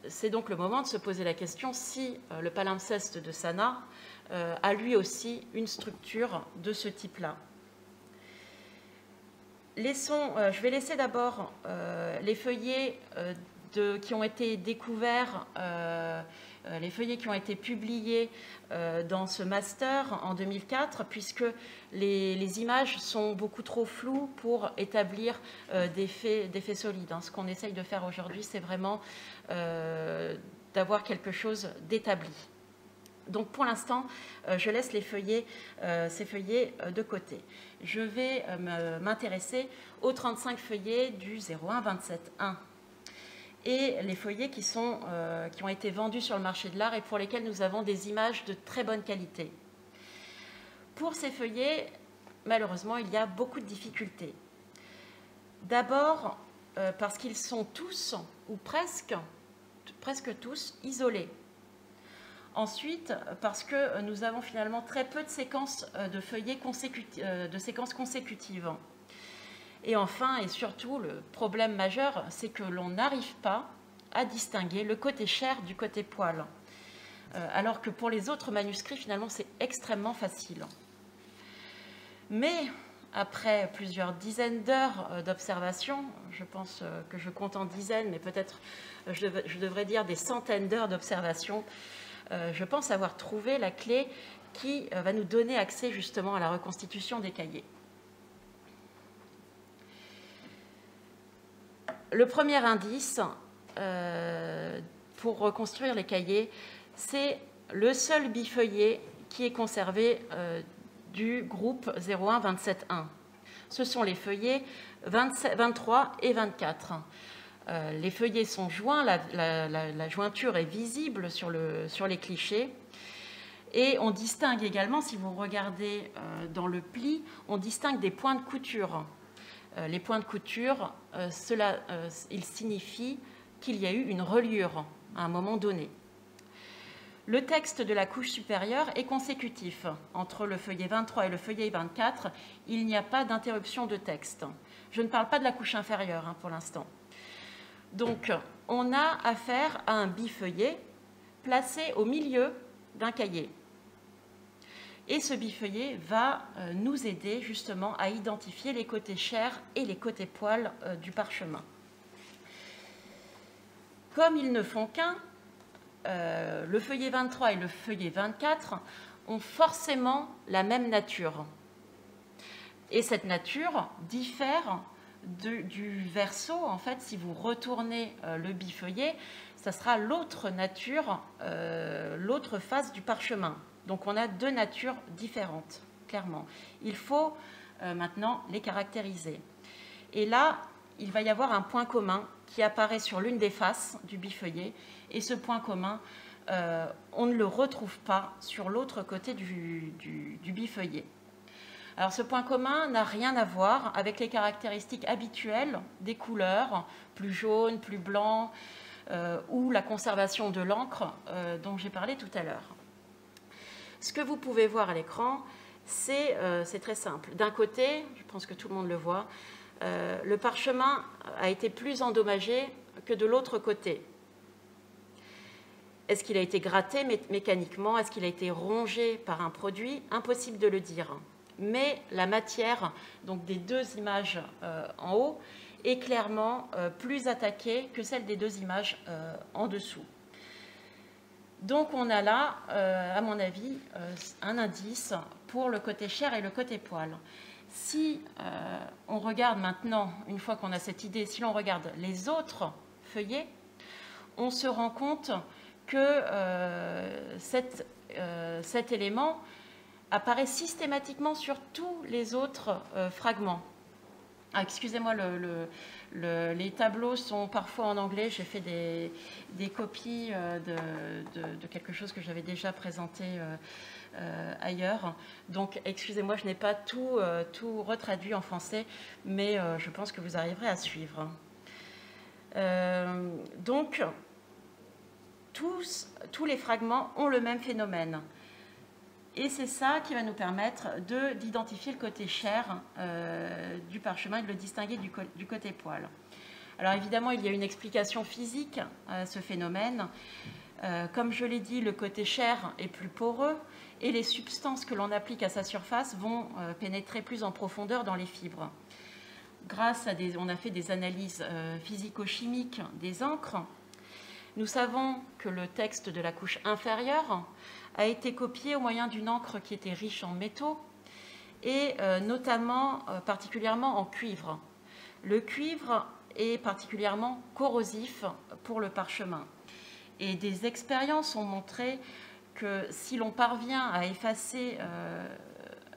S3: c'est donc le moment de se poser la question si le palimpseste de Sanaa a lui aussi une structure de ce type-là. Je vais laisser d'abord les feuillets qui ont été découverts, les feuillets qui ont été publiés dans ce master en 2004, puisque les images sont beaucoup trop floues pour établir des faits solides. Ce qu'on essaye de faire aujourd'hui, c'est vraiment d'avoir quelque chose d'établi. Donc pour l'instant, je laisse ces feuillets de côté. Je vais m'intéresser aux 35 feuillets du 01-27-1 et les feuillets qui ont été vendus sur le marché de l'art et pour lesquels nous avons des images de très bonne qualité. Pour ces feuillets, malheureusement, il y a beaucoup de difficultés. D'abord, parce qu'ils sont tous, ou presque tous, isolés. Ensuite, parce que nous avons finalement très peu de séquences de feuillets consécutives. Et enfin, et surtout, le problème majeur, c'est que l'on n'arrive pas à distinguer le côté chair du côté poil. Alors que pour les autres manuscrits, finalement, c'est extrêmement facile. Mais après plusieurs dizaines d'heures d'observation, je pense que je compte en dizaines, mais peut-être je devrais dire des centaines d'heures d'observation, je pense avoir trouvé la clé qui va nous donner accès justement à la reconstitution des cahiers. Le premier indice pour reconstruire les cahiers, c'est le seul bifeuillet qui est conservé du groupe 01-27-1. Ce sont les feuillets 23 et 24. Les feuillets sont joints, la jointure est visible sur les clichés. Et on distingue également, si vous regardez dans le pli, on distingue des points de couture. Les points de couture, il signifie qu'il y a eu une reliure à un moment donné. Le texte de la couche supérieure est consécutif. Entre le feuillet 23 et le feuillet 24, il n'y a pas d'interruption de texte. Je ne parle pas de la couche inférieure pour l'instant. Donc, on a affaire à un bifeuillet placé au milieu d'un cahier. Et ce bifeuillet va nous aider justement à identifier les côtés chair et les côtés poils du parchemin. Comme ils ne font qu'un, le feuillet 23 et le feuillet 24 ont forcément la même nature. Et cette nature diffère du verso. En fait, si vous retournez le bifeuillet, ça sera l'autre nature, l'autre face du parchemin. Donc on a deux natures différentes, clairement. Il faut maintenant les caractériser. Et là, il va y avoir un point commun qui apparaît sur l'une des faces du bifeuillet. Et ce point commun, on ne le retrouve pas sur l'autre côté du bifeuillet. Alors ce point commun n'a rien à voir avec les caractéristiques habituelles des couleurs, plus jaune, plus blanc, ou la conservation de l'encre dont j'ai parlé tout à l'heure. Ce que vous pouvez voir à l'écran, c'est très simple. D'un côté, je pense que tout le monde le voit, le parchemin a été plus endommagé que de l'autre côté. Est-ce qu'il a été gratté mécaniquement? Est-ce qu'il a été rongé par un produit? Impossible de le dire. Mais la matière, donc des deux images en haut, est clairement plus attaquée que celle des deux images en dessous. Donc on a là, à mon avis, un indice pour le côté chair et le côté poil. Si on regarde maintenant, une fois qu'on a cette idée, si l'on regarde les autres feuillets, on se rend compte que cet élément apparaît systématiquement sur tous les autres fragments. Ah, excusez-moi, les tableaux sont parfois en anglais. J'ai fait des copies de quelque chose que j'avais déjà présenté ailleurs. Donc, excusez-moi, je n'ai pas tout retraduit en français, mais je pense que vous arriverez à suivre. Donc, tous les fragments ont le même phénomène. Et c'est ça qui va nous permettre d'identifier le côté chair du parchemin et de le distinguer du côté poil. Alors évidemment, il y a une explication physique à ce phénomène. Comme je l'ai dit, le côté chair est plus poreux et les substances que l'on applique à sa surface vont pénétrer plus en profondeur dans les fibres. Grâce à on a fait des analyses physico-chimiques des encres, nous savons que le texte de la couche inférieure a été copié au moyen d'une encre qui était riche en métaux et particulièrement en cuivre. Le cuivre est particulièrement corrosif pour le parchemin. Et des expériences ont montré que si l'on parvient à effacer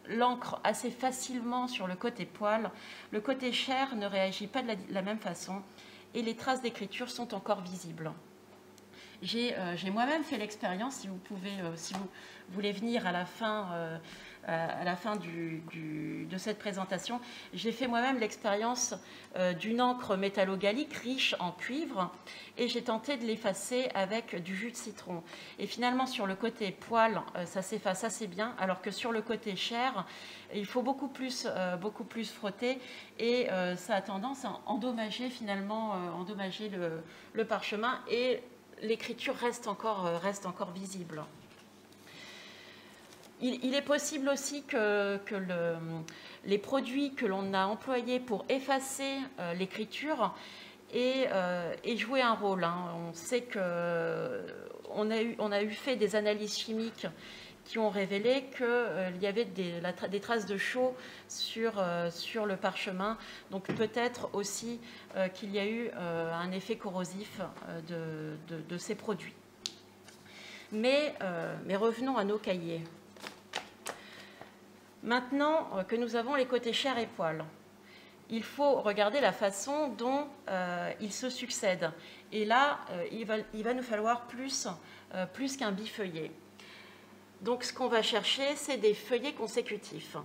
S3: l'encre assez facilement sur le côté poil, le côté chair ne réagit pas de la même façon et les traces d'écriture sont encore visibles. J'ai moi-même fait l'expérience, si vous voulez venir à la fin, de cette présentation, j'ai fait moi-même l'expérience d'une encre métallogallique riche en cuivre et j'ai tenté de l'effacer avec du jus de citron. Et finalement, sur le côté poil, ça s'efface assez bien, alors que sur le côté chair, il faut beaucoup plus frotter et ça a tendance à endommager finalement le parchemin et l'écriture reste encore visible. Il est possible aussi que les produits que l'on a employés pour effacer l'écriture aient joué un rôle. On sait qu'on a eu fait des analyses chimiques qui ont révélé qu'il y avait des traces de chaux sur le parchemin. Donc peut-être aussi qu'il y a eu un effet corrosif de ces produits. Mais revenons à nos cahiers. Maintenant que nous avons les côtés chair et poil, il faut regarder la façon dont ils se succèdent. Et là, il va nous falloir plus qu'un bifeuillet. Donc ce qu'on va chercher, c'est des feuillets consécutifs.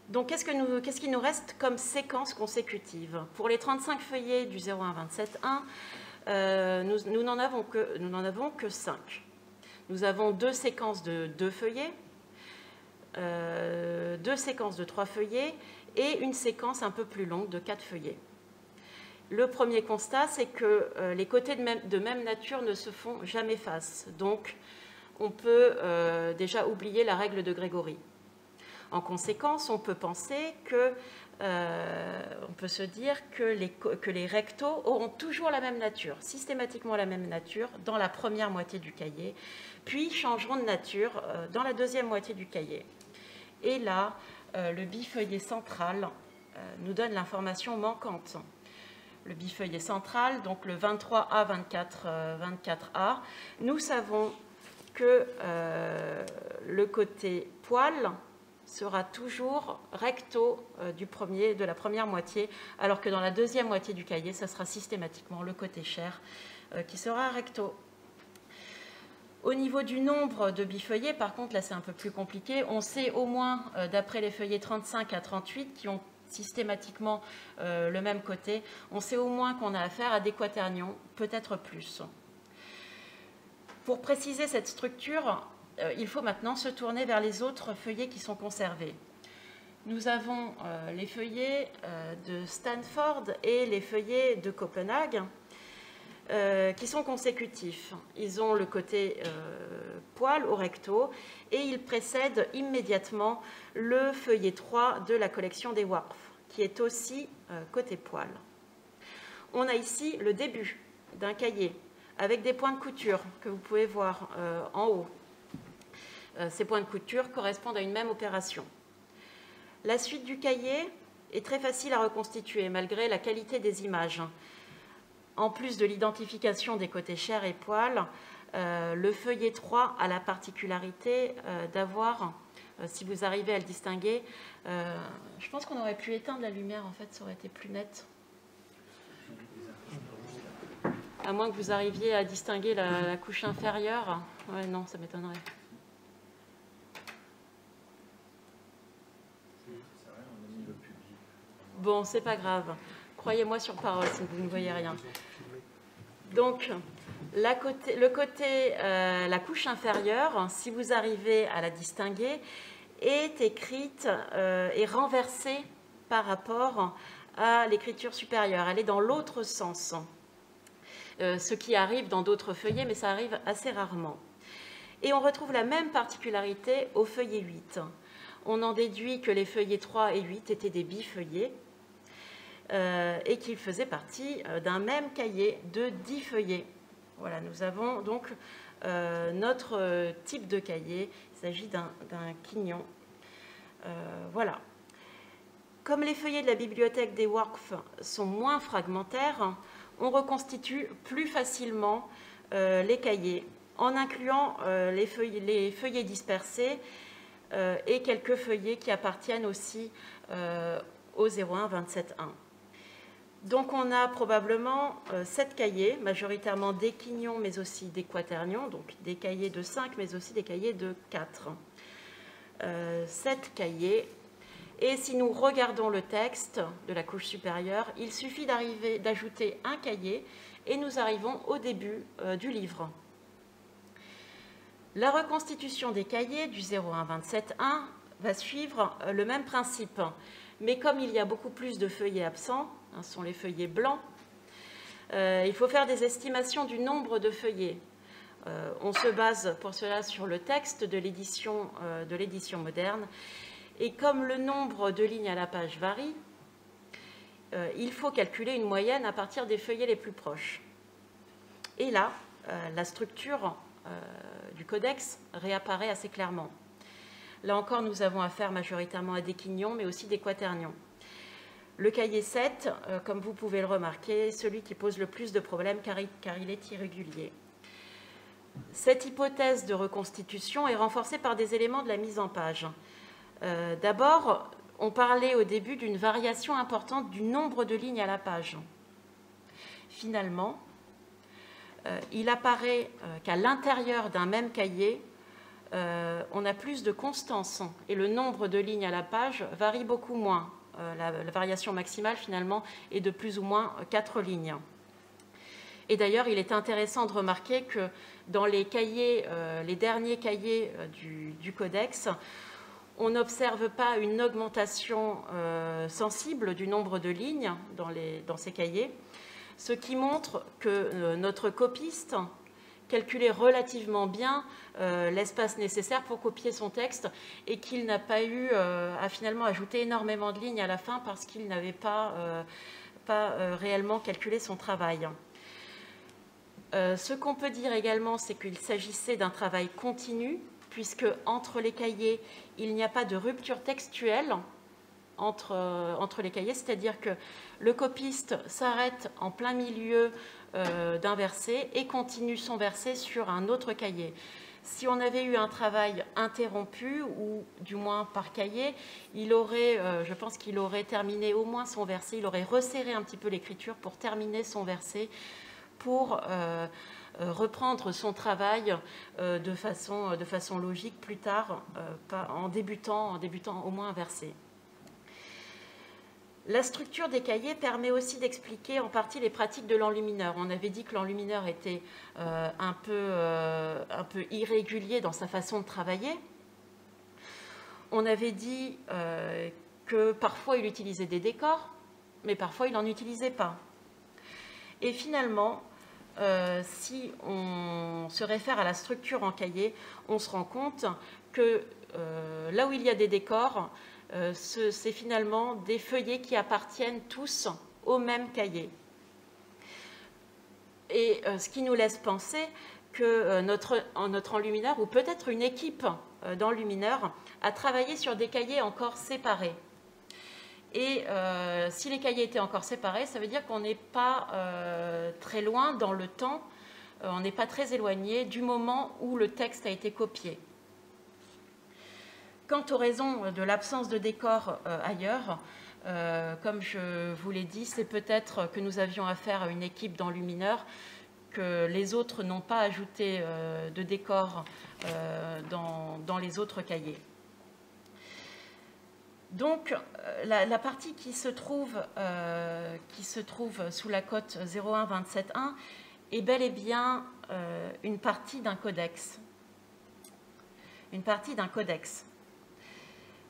S3: Donc qu'est-ce qui nous reste comme séquence consécutive? Pour les 35 feuillets du 01-27-1, nous n'en avons que 5. Nous avons 2 séquences de 2 feuillets, 2 séquences de 3 feuillets et une séquence un peu plus longue de 4 feuillets. Le premier constat, c'est que les côtés de même nature ne se font jamais face. Donc, on peut déjà oublier la règle de Grégory. En conséquence, on peut penser on peut se dire que les rectos auront toujours la même nature, systématiquement la même nature dans la première moitié du cahier, puis changeront de nature dans la deuxième moitié du cahier. Et là, le bifeuillet central nous donne l'information manquante. Le bifeuillet central, donc le 23A, 24A, nous savons que le côté poil sera toujours recto de la première moitié, alors que dans la deuxième moitié du cahier, ça sera systématiquement le côté chair qui sera recto. Au niveau du nombre de bifeuillets, par contre, là c'est un peu plus compliqué. On sait au moins, d'après les feuillets 35 à 38, qui ont systématiquement le même côté, on sait au moins qu'on a affaire à des quaternions, peut-être plus. Pour préciser cette structure, il faut maintenant se tourner vers les autres feuillets qui sont conservés. Nous avons les feuillets de Stanford et les feuillets de Copenhague qui sont consécutifs. Ils ont le côté poil au recto et ils précèdent immédiatement le feuillet 3 de la collection des Warf, qui est aussi côté poil. On a ici le début d'un cahier avec des points de couture que vous pouvez voir en haut. Ces points de couture correspondent à une même opération. La suite du cahier est très facile à reconstituer malgré la qualité des images. En plus de l'identification des côtés chair et poil, le feuillet 3 a la particularité d'avoir, si vous arrivez à le distinguer, je pense qu'on aurait pu éteindre la lumière, en fait, ça aurait été plus net. À moins que vous arriviez à distinguer la couche inférieure. Ouais, non, ça m'étonnerait. Bon, c'est pas grave. Croyez-moi sur parole si vous ne voyez rien. Donc, la couche inférieure, si vous arrivez à la distinguer, est écrite et renversée par rapport à l'écriture supérieure. Elle est dans l'autre sens. Ce qui arrive dans d'autres feuillets, mais ça arrive assez rarement. Et on retrouve la même particularité au feuillet 8. On en déduit que les feuillets 3 et 8 étaient des bifeuillets et qu'ils faisaient partie d'un même cahier de 10 feuillets. Voilà, nous avons donc notre type de cahier. Il s'agit d'un quignon. Voilà. Comme les feuillets de la bibliothèque des Warf sont moins fragmentaires, on reconstitue plus facilement les cahiers en incluant les feuillets dispersés et quelques feuillets qui appartiennent aussi au 01-27-1. Donc on a probablement 7 cahiers, majoritairement des quignons, mais aussi des quaternions, donc des cahiers de 5, mais aussi des cahiers de 4. 7 cahiers. Et si nous regardons le texte de la couche supérieure, il suffit d'ajouter un cahier et nous arrivons au début du livre. La reconstitution des cahiers du 01-27-1 va suivre le même principe, mais comme il y a beaucoup plus de feuillets absents, ce sont les feuillets blancs, il faut faire des estimations du nombre de feuillets. On se base pour cela sur le texte de l'édition moderne, et comme le nombre de lignes à la page varie, il faut calculer une moyenne à partir des feuillets les plus proches. Et là, la structure du codex réapparaît assez clairement. Là encore, nous avons affaire majoritairement à des quignons, mais aussi des quaternions. Le cahier 7, comme vous pouvez le remarquer, est celui qui pose le plus de problèmes car il est irrégulier. Cette hypothèse de reconstitution est renforcée par des éléments de la mise en page. D'abord, on parlait au début d'une variation importante du nombre de lignes à la page. Finalement, il apparaît qu'à l'intérieur d'un même cahier, on a plus de constance et le nombre de lignes à la page varie beaucoup moins. La variation maximale, finalement, est de plus ou moins 4 lignes. Et d'ailleurs, il est intéressant de remarquer que dans les cahiers, les derniers cahiers du codex, on n'observe pas une augmentation sensible du nombre de lignes dans ces cahiers, ce qui montre que notre copiste calculait relativement bien l'espace nécessaire pour copier son texte et qu'il n'a pas eu à finalement ajouter énormément de lignes à la fin parce qu'il n'avait pas réellement calculé son travail. Ce qu'on peut dire également, c'est qu'il s'agissait d'un travail continu, puisque entre les cahiers, il n'y a pas de rupture textuelle entre les cahiers, c'est-à-dire que le copiste s'arrête en plein milieu d'un verset et continue son verset sur un autre cahier. Si on avait eu un travail interrompu, ou du moins par cahier, je pense qu'il aurait terminé au moins son verset, il aurait resserré un petit peu l'écriture pour terminer son verset, pour reprendre son travail de façon logique plus tard, en débutant au moins un verset. La structure des cahiers permet aussi d'expliquer en partie les pratiques de l'enlumineur. On avait dit que l'enlumineur était un peu irrégulier dans sa façon de travailler. On avait dit que parfois il utilisait des décors, mais parfois il n'en utilisait pas. Et finalement, si on se réfère à la structure en cahier, on se rend compte que là où il y a des décors, c'est finalement des feuillets qui appartiennent tous au même cahier. Et ce qui nous laisse penser que notre enlumineur, ou peut-être une équipe d'enlumineurs, a travaillé sur des cahiers encore séparés. Et si les cahiers étaient encore séparés, ça veut dire qu'on n'est pas très loin dans le temps, on n'est pas très éloigné du moment où le texte a été copié. Quant aux raisons de l'absence de décor ailleurs, comme je vous l'ai dit, c'est peut-être que nous avions affaire à une équipe d'enlumineurs, que les autres n'ont pas ajouté de décor dans les autres cahiers. Donc, la partie qui se trouve sous la cote 01-27-1 est bel et bien une partie d'un codex. Une partie d'un codex.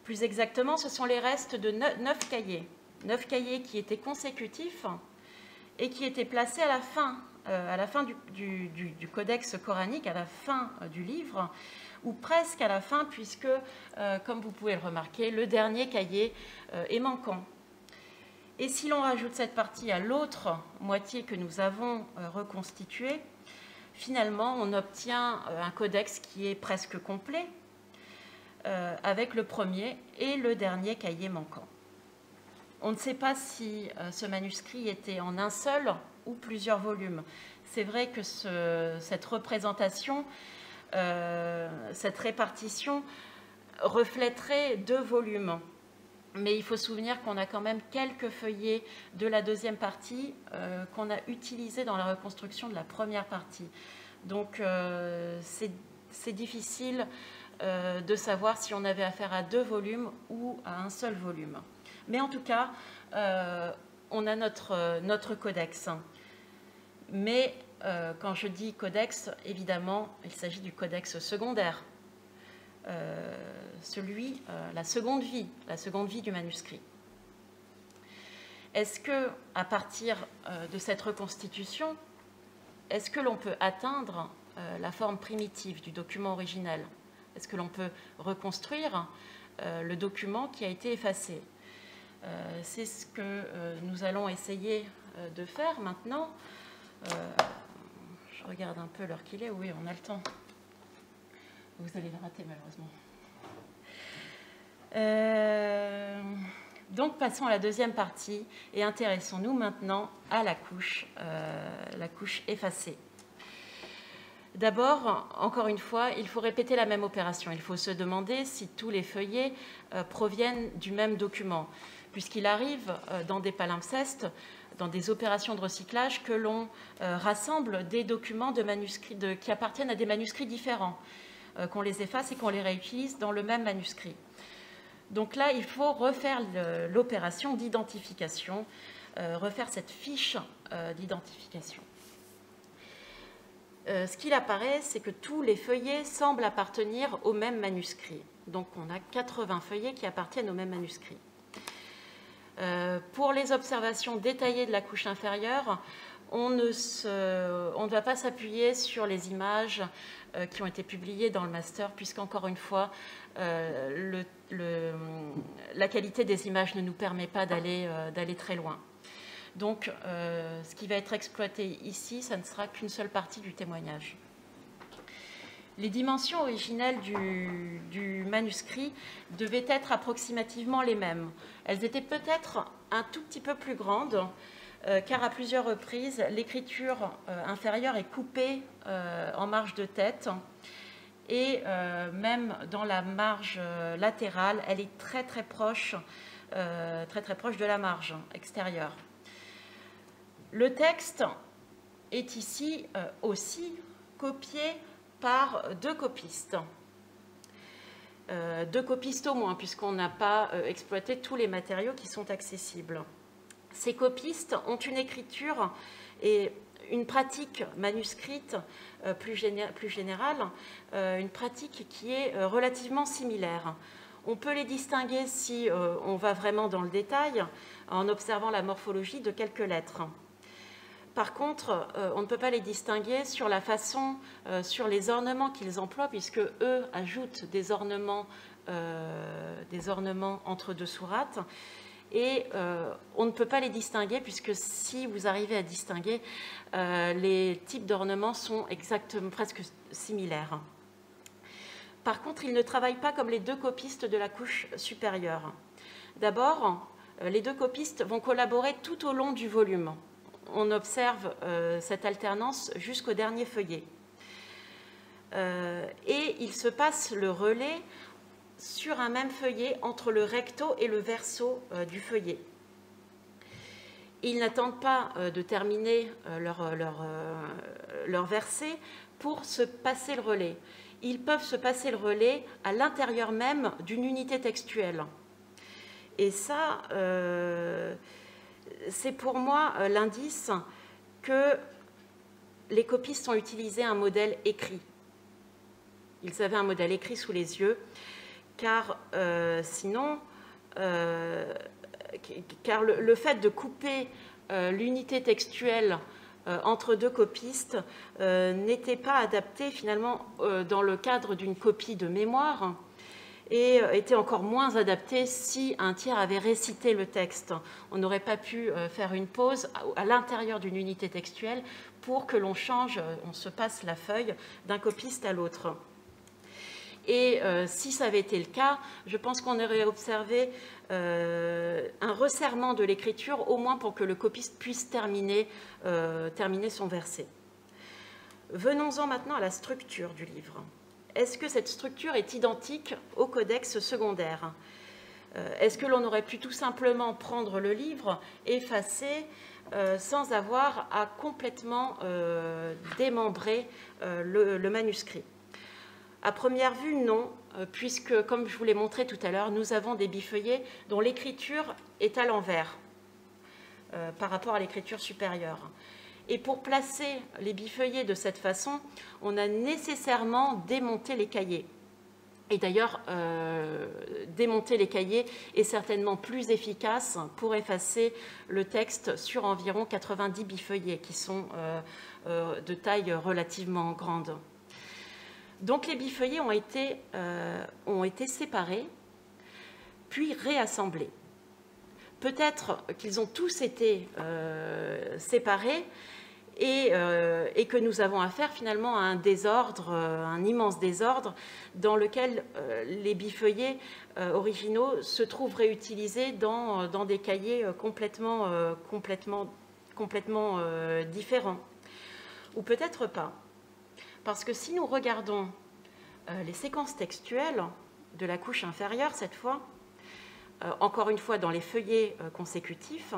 S3: Plus exactement, ce sont les restes de 9 cahiers. 9 cahiers qui étaient consécutifs et qui étaient placés à la fin du codex coranique, à la fin du livre, ou presque à la fin, puisque, comme vous pouvez le remarquer, le dernier cahier est manquant. Et si l'on rajoute cette partie à l'autre moitié que nous avons reconstituée, finalement, on obtient un codex qui est presque complet, avec le premier et le dernier cahier manquant. On ne sait pas si ce manuscrit était en un seul ou plusieurs volumes. C'est vrai que cette représentation, cette répartition reflèterait 2 volumes. mais il faut se souvenir qu'on a quand même quelques feuillets de la deuxième partie qu'on a utilisés dans la reconstruction de la première partie. Donc c'est difficile de savoir si on avait affaire à 2 volumes ou à un seul volume. Mais en tout cas, on a notre codex. Mais quand je dis codex, évidemment, il s'agit du codex secondaire. La seconde vie du manuscrit. Est-ce que, à partir de cette reconstitution, est-ce que l'on peut atteindre la forme primitive du document originel? Est-ce que l'on peut reconstruire le document qui a été effacé? C'est ce que nous allons essayer de faire maintenant. Je regarde un peu l'heure qu'il est. Oui, on a le temps. Vous allez le rater malheureusement. Donc passons à la deuxième partie et intéressons-nous maintenant à la couche effacée. D'abord, encore une fois, il faut répéter la même opération. Il faut se demander si tous les feuillets proviennent du même document, puisqu'il arrive dans des palimpsestes, dans des opérations de recyclage, que l'on rassemble des documents de manuscrits qui appartiennent à des manuscrits différents, qu'on les efface et qu'on les réutilise dans le même manuscrit. Donc là, il faut refaire l'opération d'identification, refaire cette fiche d'identification. Ce qu'il apparaît, c'est que tous les feuillets semblent appartenir au même manuscrit. Donc on a 80 feuillets qui appartiennent au même manuscrit. Pour les observations détaillées de la couche inférieure, on ne va pas s'appuyer sur les images qui ont été publiées dans le master, puisqu'encore une fois, la qualité des images ne nous permet pas d'aller très loin. Donc, ce qui va être exploité ici, ça ne sera qu'une seule partie du témoignage. Les dimensions originelles du manuscrit devaient être approximativement les mêmes. Elles étaient peut-être un tout petit peu plus grandes, car à plusieurs reprises, l'écriture inférieure est coupée en marge de tête, et même dans la marge latérale, elle est très très proche de la marge extérieure. Le texte est ici aussi copié par 2 copistes. 2 copistes au moins, puisqu'on n'a pas exploité tous les matériaux qui sont accessibles. Ces copistes ont une écriture et une pratique manuscrite plus générale, une pratique qui est relativement similaire. On peut les distinguer si on va vraiment dans le détail, en observant la morphologie de quelques lettres. Par contre, on ne peut pas les distinguer sur la façon, sur les ornements qu'ils emploient, puisque eux ajoutent des ornements entre 2 sourates. Et on ne peut pas les distinguer, puisque si vous arrivez à distinguer, les types d'ornements sont exactement presque similaires. Par contre, ils ne travaillent pas comme les 2 copistes de la couche supérieure. D'abord, les 2 copistes vont collaborer tout au long du volume. On observe cette alternance jusqu'au dernier feuillet. Et il se passe le relais sur un même feuillet entre le recto et le verso du feuillet. Ils n'attendent pas de terminer leur verset pour se passer le relais. Ils peuvent se passer le relais à l'intérieur même d'une unité textuelle. Et ça, c'est pour moi l'indice que les copistes ont utilisé un modèle écrit. Ils avaient un modèle écrit sous les yeux, car sinon, car le fait de couper l'unité textuelle entre 2 copistes n'était pas adapté finalement dans le cadre d'une copie de mémoire, et était encore moins adapté si un tiers avait récité le texte. On n'aurait pas pu faire une pause à l'intérieur d'une unité textuelle pour que l'on change, on se passe la feuille d'un copiste à l'autre. Et si ça avait été le cas, je pense qu'on aurait observé un resserrement de l'écriture, au moins pour que le copiste puisse terminer son verset. Venons-en maintenant à la structure du livre. Est-ce que cette structure est identique au codex secondaire? Est-ce que l'on aurait pu tout simplement prendre le livre, effacer, sans avoir à complètement démembrer le manuscrit? À première vue, non, puisque, comme je vous l'ai montré tout à l'heure, nous avons des bifeuillets dont l'écriture est à l'envers par rapport à l'écriture supérieure. Et pour placer les bifeuillets de cette façon, on a nécessairement démonté les cahiers. Et d'ailleurs, démonter les cahiers est certainement plus efficace pour effacer le texte sur environ 90 bifeuillets, qui sont de taille relativement grande. Donc les bifeuillets ont été séparés, puis réassemblés. Peut-être qu'ils ont tous été séparés et que nous avons affaire finalement à un désordre, un immense désordre, dans lequel les bifeuillets originaux se trouvent réutilisés dans des cahiers complètement différents. Ou peut-être pas. Parce que si nous regardons les séquences textuelles de la couche inférieure, cette fois, encore une fois dans les feuillets consécutifs,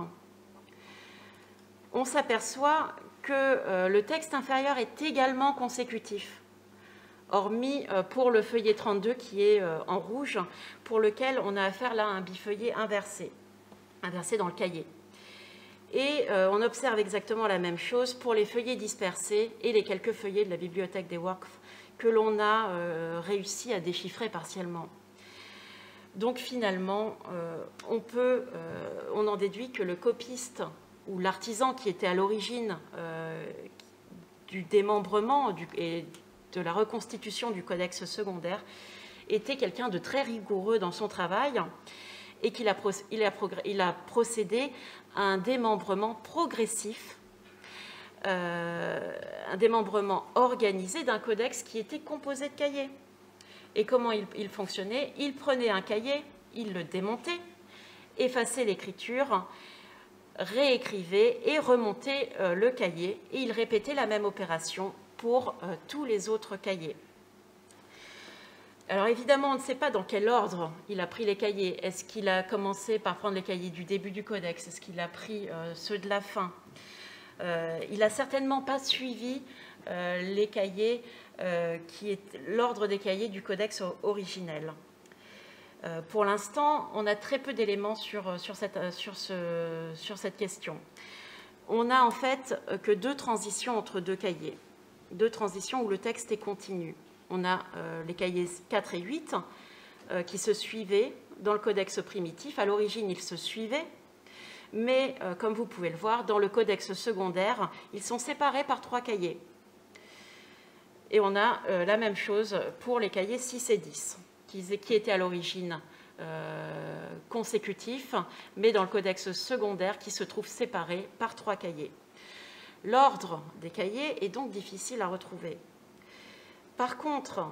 S3: on s'aperçoit que le texte inférieur est également consécutif, hormis pour le feuillet 32 qui est en rouge, pour lequel on a affaire là à un bifeuillet inversé dans le cahier. Et on observe exactement la même chose pour les feuillets dispersés et les quelques feuillets de la bibliothèque des Waqf que l'on a réussi à déchiffrer partiellement. Donc finalement, on en déduit que le copiste ou l'artisan qui était à l'origine du démembrement et de la reconstitution du codex secondaire était quelqu'un de très rigoureux dans son travail et qu'il a procédé à un démembrement progressif, un démembrement organisé d'un codex qui était composé de cahiers. Et comment il fonctionnait? Il prenait un cahier, il le démontait, effaçait l'écriture, réécrivait et remontait le cahier, et il répétait la même opération pour tous les autres cahiers. Alors évidemment, on ne sait pas dans quel ordre il a pris les cahiers. Est-ce qu'il a commencé par prendre les cahiers du début du codex? Est-ce qu'il a pris ceux de la fin? Il n'a certainement pas suivi les cahiers qui est l'ordre des cahiers du codex originel. Pour l'instant, on a très peu d'éléments sur cette question. On n'a en fait que deux transitions entre deux cahiers, deux transitions où le texte est continu. On a les cahiers 4 et 8 qui se suivaient dans le codex primitif. À l'origine, ils se suivaient, mais comme vous pouvez le voir, dans le codex secondaire, ils sont séparés par 3 cahiers. Et on a la même chose pour les cahiers 6 et 10, qui étaient à l'origine consécutifs, mais dans le codex secondaire qui se trouve séparé par 3 cahiers. L'ordre des cahiers est donc difficile à retrouver. Par contre,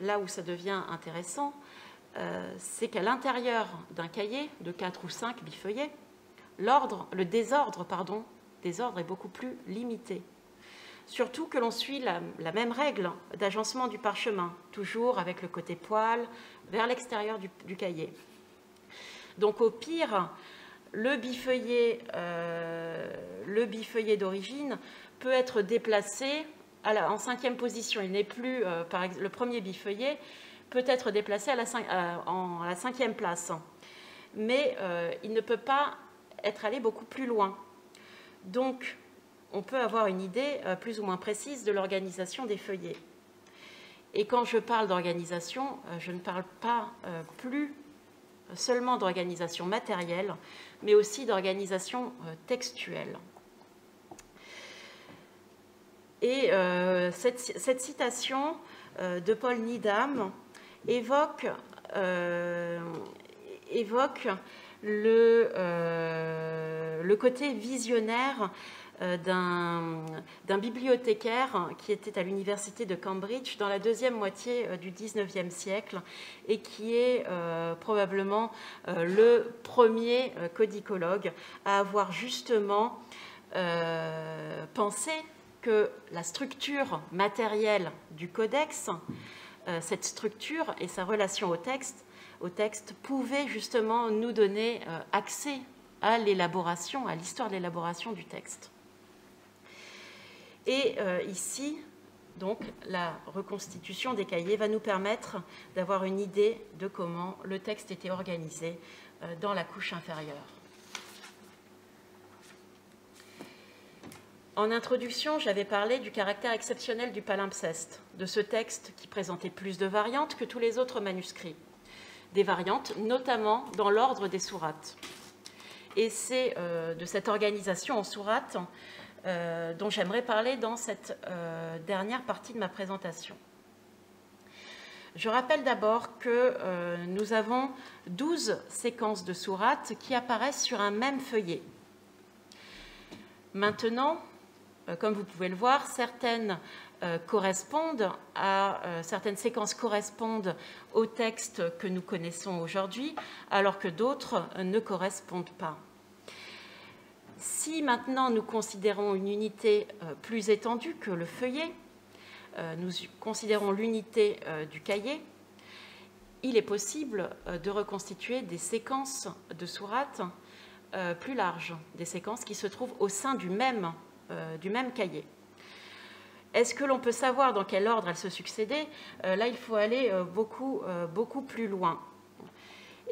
S3: là où ça devient intéressant, c'est qu'à l'intérieur d'un cahier de 4 ou 5 bifeuillets, le désordre est beaucoup plus limité. Surtout que l'on suit la même règle d'agencement du parchemin, toujours avec le côté poil vers l'extérieur du cahier. Donc au pire, le bifeuillet d'origine peut être déplacé en 5e position. Il n'est plus, par exemple, le premier bifeuillet peut être déplacé à la 5e place, mais il ne peut pas être allé beaucoup plus loin. Donc, on peut avoir une idée plus ou moins précise de l'organisation des feuillets. Et quand je parle d'organisation, je ne parle pas plus seulement d'organisation matérielle, mais aussi d'organisation textuelle. Et cette citation de Paul Needham évoque le côté visionnaire d'un bibliothécaire qui était à l'université de Cambridge dans la deuxième moitié du XIXe siècle et qui est probablement le premier codicologue à avoir justement pensé que la structure matérielle du codex, cette structure et sa relation au texte, au texte, pouvaient justement nous donner accès à l'élaboration, à l'histoire de l'élaboration du texte. Et ici, donc, la reconstitution des cahiers va nous permettre d'avoir une idée de comment le texte était organisé dans la couche inférieure. En introduction, j'avais parlé du caractère exceptionnel du palimpseste, de ce texte qui présentait plus de variantes que tous les autres manuscrits. Des variantes, notamment dans l'ordre des sourates. Et c'est de cette organisation en sourates dont j'aimerais parler dans cette dernière partie de ma présentation. Je rappelle d'abord que nous avons 12 séquences de sourates qui apparaissent sur un même feuillet. Maintenant, comme vous pouvez le voir, certaines séquences correspondent au texte que nous connaissons aujourd'hui, alors que d'autres ne correspondent pas. Si maintenant nous considérons une unité plus étendue que le feuillet, nous considérons l'unité du cahier, il est possible de reconstituer des séquences de sourates plus larges, des séquences qui se trouvent au sein du même cahier. Est-ce que l'on peut savoir dans quel ordre elles se succédaient? Là, il faut aller beaucoup plus loin.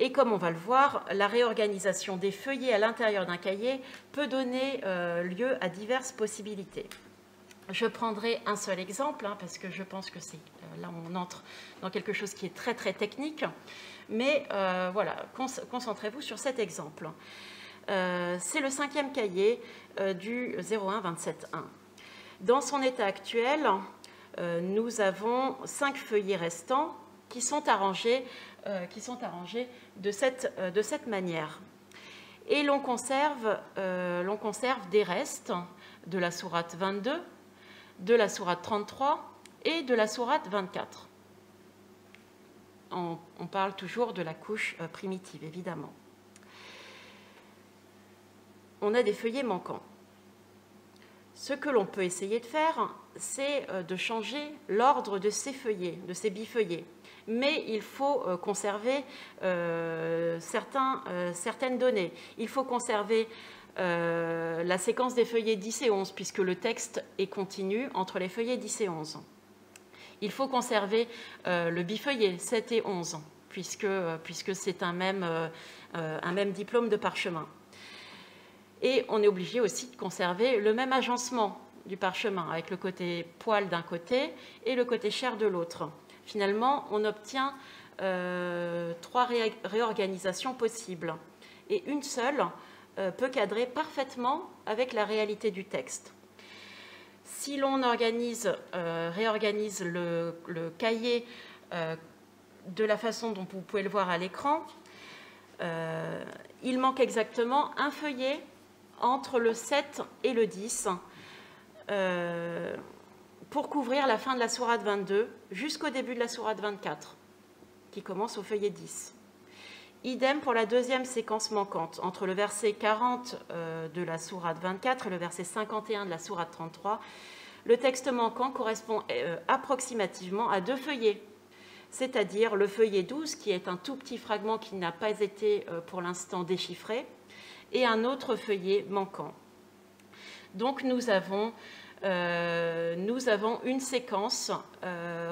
S3: Et comme on va le voir, la réorganisation des feuillets à l'intérieur d'un cahier peut donner lieu à diverses possibilités. Je prendrai un seul exemple, parce que je pense que c'est là où on entre dans quelque chose qui est très très technique. Mais voilà, concentrez-vous sur cet exemple. C'est le 5e cahier du 01-27-1. Dans son état actuel, nous avons 5 feuillets restants qui sont arrangés de cette manière. Et l'on conserve des restes de la sourate 22, de la sourate 33 et de la sourate 24. On parle toujours de la couche primitive, évidemment. On a des feuillets manquants. Ce que l'on peut essayer de faire, c'est de changer l'ordre de ces feuillets, de ces bifeuillets. Mais il faut conserver certaines données. Il faut conserver la séquence des feuillets 10 et 11, puisque le texte est continu entre les feuillets 10 et 11. Il faut conserver le bifeuillet 7 et 11, puisque c'est un même diplôme de parchemin. Et on est obligé aussi de conserver le même agencement du parchemin, avec le côté poil d'un côté et le côté chair de l'autre. Finalement, on obtient 3 réorganisations possibles. Et une seule peut cadrer parfaitement avec la réalité du texte. Si l'on réorganise le cahier de la façon dont vous pouvez le voir à l'écran, il manque exactement un feuillet entre le 7 et le 10 pour couvrir la fin de la sourate 22 jusqu'au début de la sourate 24, qui commence au feuillet 10. Idem pour la deuxième séquence manquante, entre le verset 40 de la sourate 24 et le verset 51 de la sourate 33. Le texte manquant correspond approximativement à 2 feuillets, c'est-à-dire le feuillet 12, qui est un tout petit fragment qui n'a pas été pour l'instant déchiffré, et un autre feuillet manquant. Donc nous avons une séquence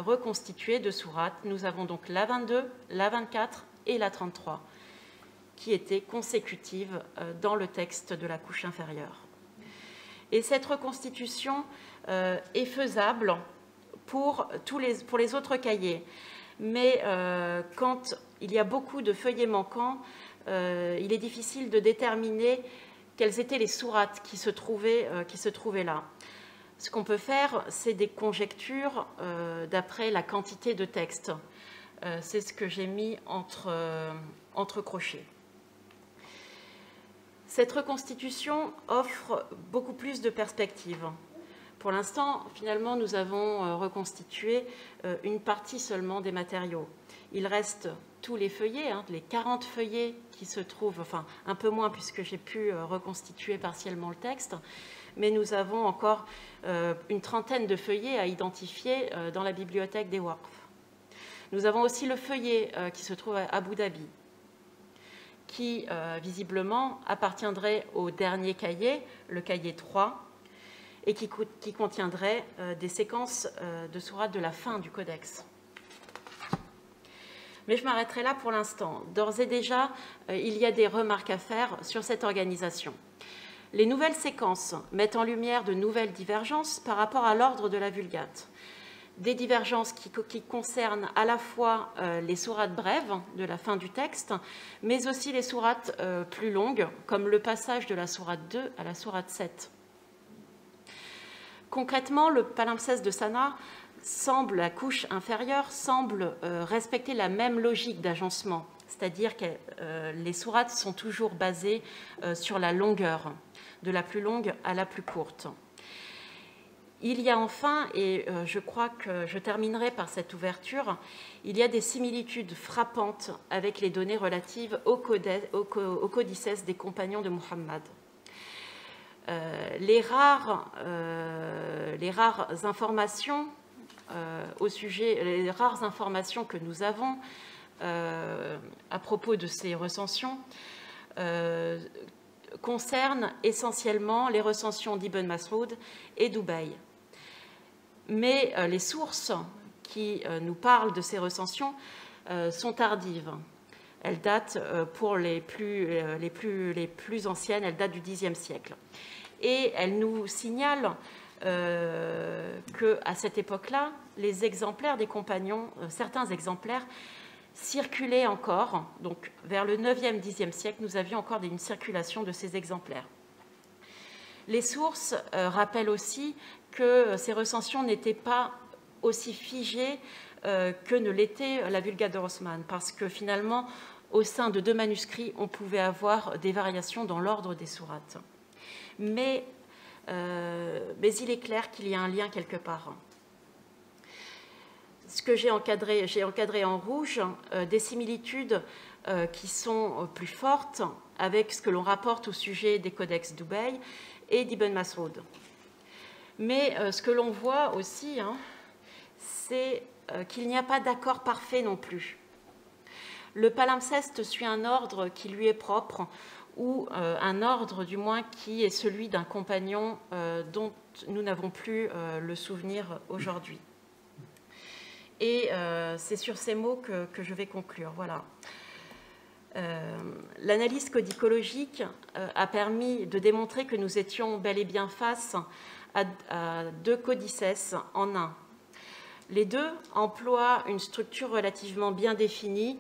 S3: reconstituée de sourates. Nous avons donc la 22, la 24 et la 33 qui étaient consécutives dans le texte de la couche inférieure. Et cette reconstitution est faisable pour les autres cahiers. Mais quand il y a beaucoup de feuillets manquants, il est difficile de déterminer quelles étaient les sourates qui se trouvaient là. Ce qu'on peut faire, c'est des conjectures d'après la quantité de texte. C'est ce que j'ai mis entre crochets. Cette reconstitution offre beaucoup plus de perspectives. Pour l'instant, finalement, nous avons reconstitué une partie seulement des matériaux. Il reste tous les feuillets, les 40 feuillets qui se trouvent, enfin un peu moins puisque j'ai pu reconstituer partiellement le texte, mais nous avons encore une trentaine de feuillets à identifier dans la bibliothèque des Waqf. Nous avons aussi le feuillet qui se trouve à Abu Dhabi, qui visiblement appartiendrait au dernier cahier, le cahier 3, et qui contiendrait des séquences de sourates de la fin du codex. Mais je m'arrêterai là pour l'instant. D'ores et déjà, il y a des remarques à faire sur cette organisation. Les nouvelles séquences mettent en lumière de nouvelles divergences par rapport à l'ordre de la Vulgate. Des divergences qui concernent à la fois les sourates brèves de la fin du texte, mais aussi les sourates plus longues, comme le passage de la sourate 2 à la sourate 7. Concrètement, le palimpseste de Sana la couche inférieure semble respecter la même logique d'agencement, c'est-à-dire que les sourates sont toujours basées sur la longueur, de la plus longue à la plus courte. Il y a enfin, et je crois que je terminerai par cette ouverture, il y a des similitudes frappantes avec les données relatives au codices des compagnons de Muhammad. Les rares informations au sujet, les rares informations que nous avons à propos de ces recensions concernent essentiellement les recensions d'Ibn Mas'ud et d'Ubay. Mais les sources qui nous parlent de ces recensions sont tardives. Elles datent, pour les plus anciennes, elles datent du Xe siècle. Et elles nous signalent qu'à cette époque-là, les exemplaires des compagnons, certains exemplaires, circulaient encore. Donc, vers le 9e, 10e siècle, nous avions encore une circulation de ces exemplaires. Les sources rappellent aussi que ces recensions n'étaient pas aussi figées que ne l'était la Vulgate de Rothman, parce que finalement, au sein de deux manuscrits, on pouvait avoir des variations dans l'ordre des sourates. Mais il est clair qu'il y a un lien quelque part. Ce que j'ai encadré en rouge, des similitudes qui sont plus fortes avec ce que l'on rapporte au sujet des codex d'Ubay et d'Ibn Mas'ud. Mais ce que l'on voit aussi, c'est qu'il n'y a pas d'accord parfait non plus. Le palimpseste suit un ordre qui lui est propre, ou un ordre du moins qui est celui d'un compagnon dont nous n'avons plus le souvenir aujourd'hui. Et c'est sur ces mots que je vais conclure. Voilà. L'analyse codicologique a permis de démontrer que nous étions bel et bien face à deux codices en un. Les deux emploient une structure relativement bien définie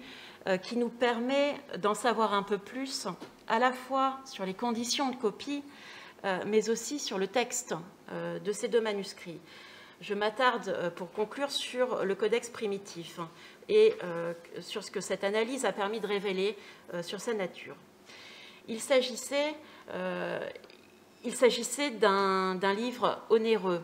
S3: qui nous permet d'en savoir un peu plus, à la fois sur les conditions de copie, mais aussi sur le texte de ces deux manuscrits. Je m'attarde pour conclure sur le codex primitif et sur ce que cette analyse a permis de révéler sur sa nature. Il s'agissait d'un livre onéreux,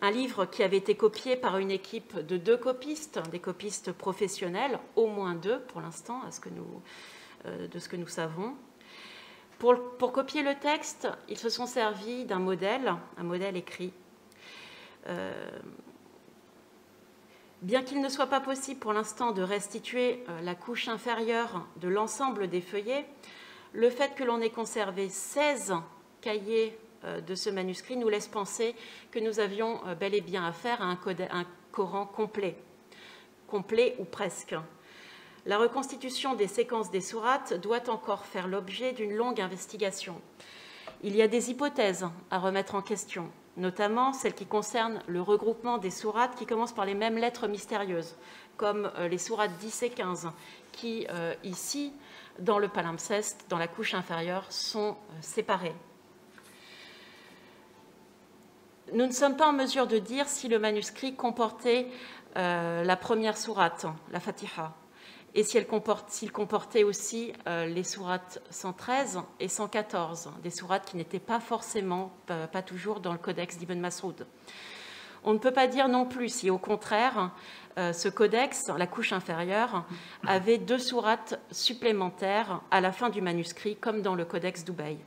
S3: un livre qui avait été copié par une équipe de 2 copistes, des copistes professionnels, au moins 2 pour l'instant, de ce que nous savons. Pour copier le texte, ils se sont servis d'un modèle, un modèle écrit. Bien qu'il ne soit pas possible pour l'instant de restituer la couche inférieure de l'ensemble des feuillets, le fait que l'on ait conservé 16 cahiers de ce manuscrit nous laisse penser que nous avions bel et bien affaire à un Coran complet ou presque. La reconstitution des séquences des sourates doit encore faire l'objet d'une longue investigation. Il y a des hypothèses à remettre en question, notamment celles qui concernent le regroupement des sourates qui commencent par les mêmes lettres mystérieuses, comme les sourates 10 et 15, qui, ici, dans le palimpseste, dans la couche inférieure, sont séparées. Nous ne sommes pas en mesure de dire si le manuscrit comportait la première sourate, la Fatiha, et s'il comportait aussi les sourates 113 et 114, des sourates qui n'étaient pas forcément, pas toujours dans le codex d'Ibn Mas'ud. On ne peut pas dire non plus si, au contraire, ce codex, la couche inférieure, avait 2 sourates supplémentaires à la fin du manuscrit, comme dans le codex d'Ubay.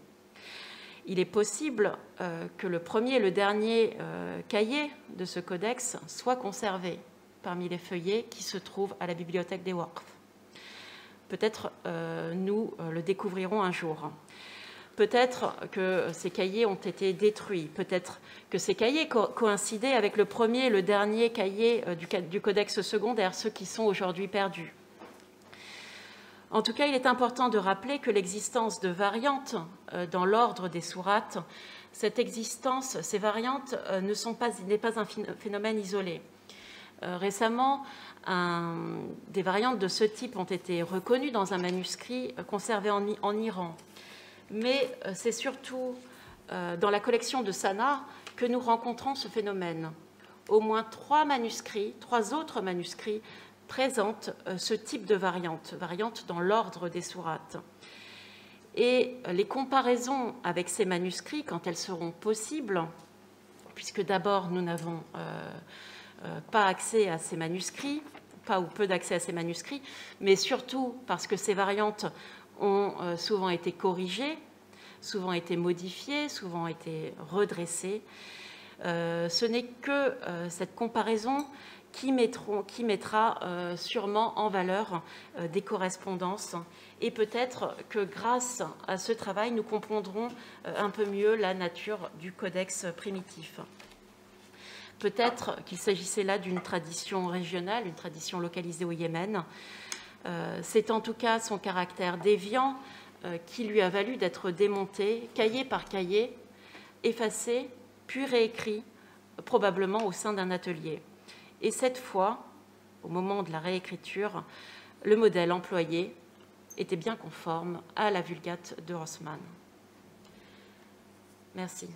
S3: Il est possible que le premier et le dernier cahier de ce codex soient conservés. parmi les feuillets qui se trouvent à la bibliothèque des Waqf. Peut-être nous le découvrirons un jour. Peut-être que ces cahiers ont été détruits. Peut-être que ces cahiers coïncidaient avec le premier et le dernier cahier du codex secondaire, ceux qui sont aujourd'hui perdus. En tout cas, il est important de rappeler que l'existence de variantes dans l'ordre des sourates, cette existence, ces variantes n'est pas un phénomène isolé. Récemment, des variantes de ce type ont été reconnues dans un manuscrit conservé en Iran. Mais c'est surtout dans la collection de Sanaa que nous rencontrons ce phénomène. Au moins 3 autres manuscrits présentent ce type de variante dans l'ordre des sourates. Et les comparaisons avec ces manuscrits, quand elles seront possibles, puisque d'abord nous n'avons pas accès à ces manuscrits, pas ou peu d'accès à ces manuscrits, mais surtout parce que ces variantes ont souvent été corrigées, souvent été modifiées, souvent été redressées. Ce n'est que cette comparaison qui mettra sûrement en valeur des correspondances. Et peut-être que grâce à ce travail, nous comprendrons un peu mieux la nature du codex primitif. Peut-être qu'il s'agissait là d'une tradition régionale, une tradition localisée au Yémen. C'est en tout cas son caractère déviant qui lui a valu d'être démonté, cahier par cahier, effacé, puis réécrit, probablement au sein d'un atelier. Et cette fois, au moment de la réécriture, le modèle employé était bien conforme à la Vulgate de Rossmann. Merci.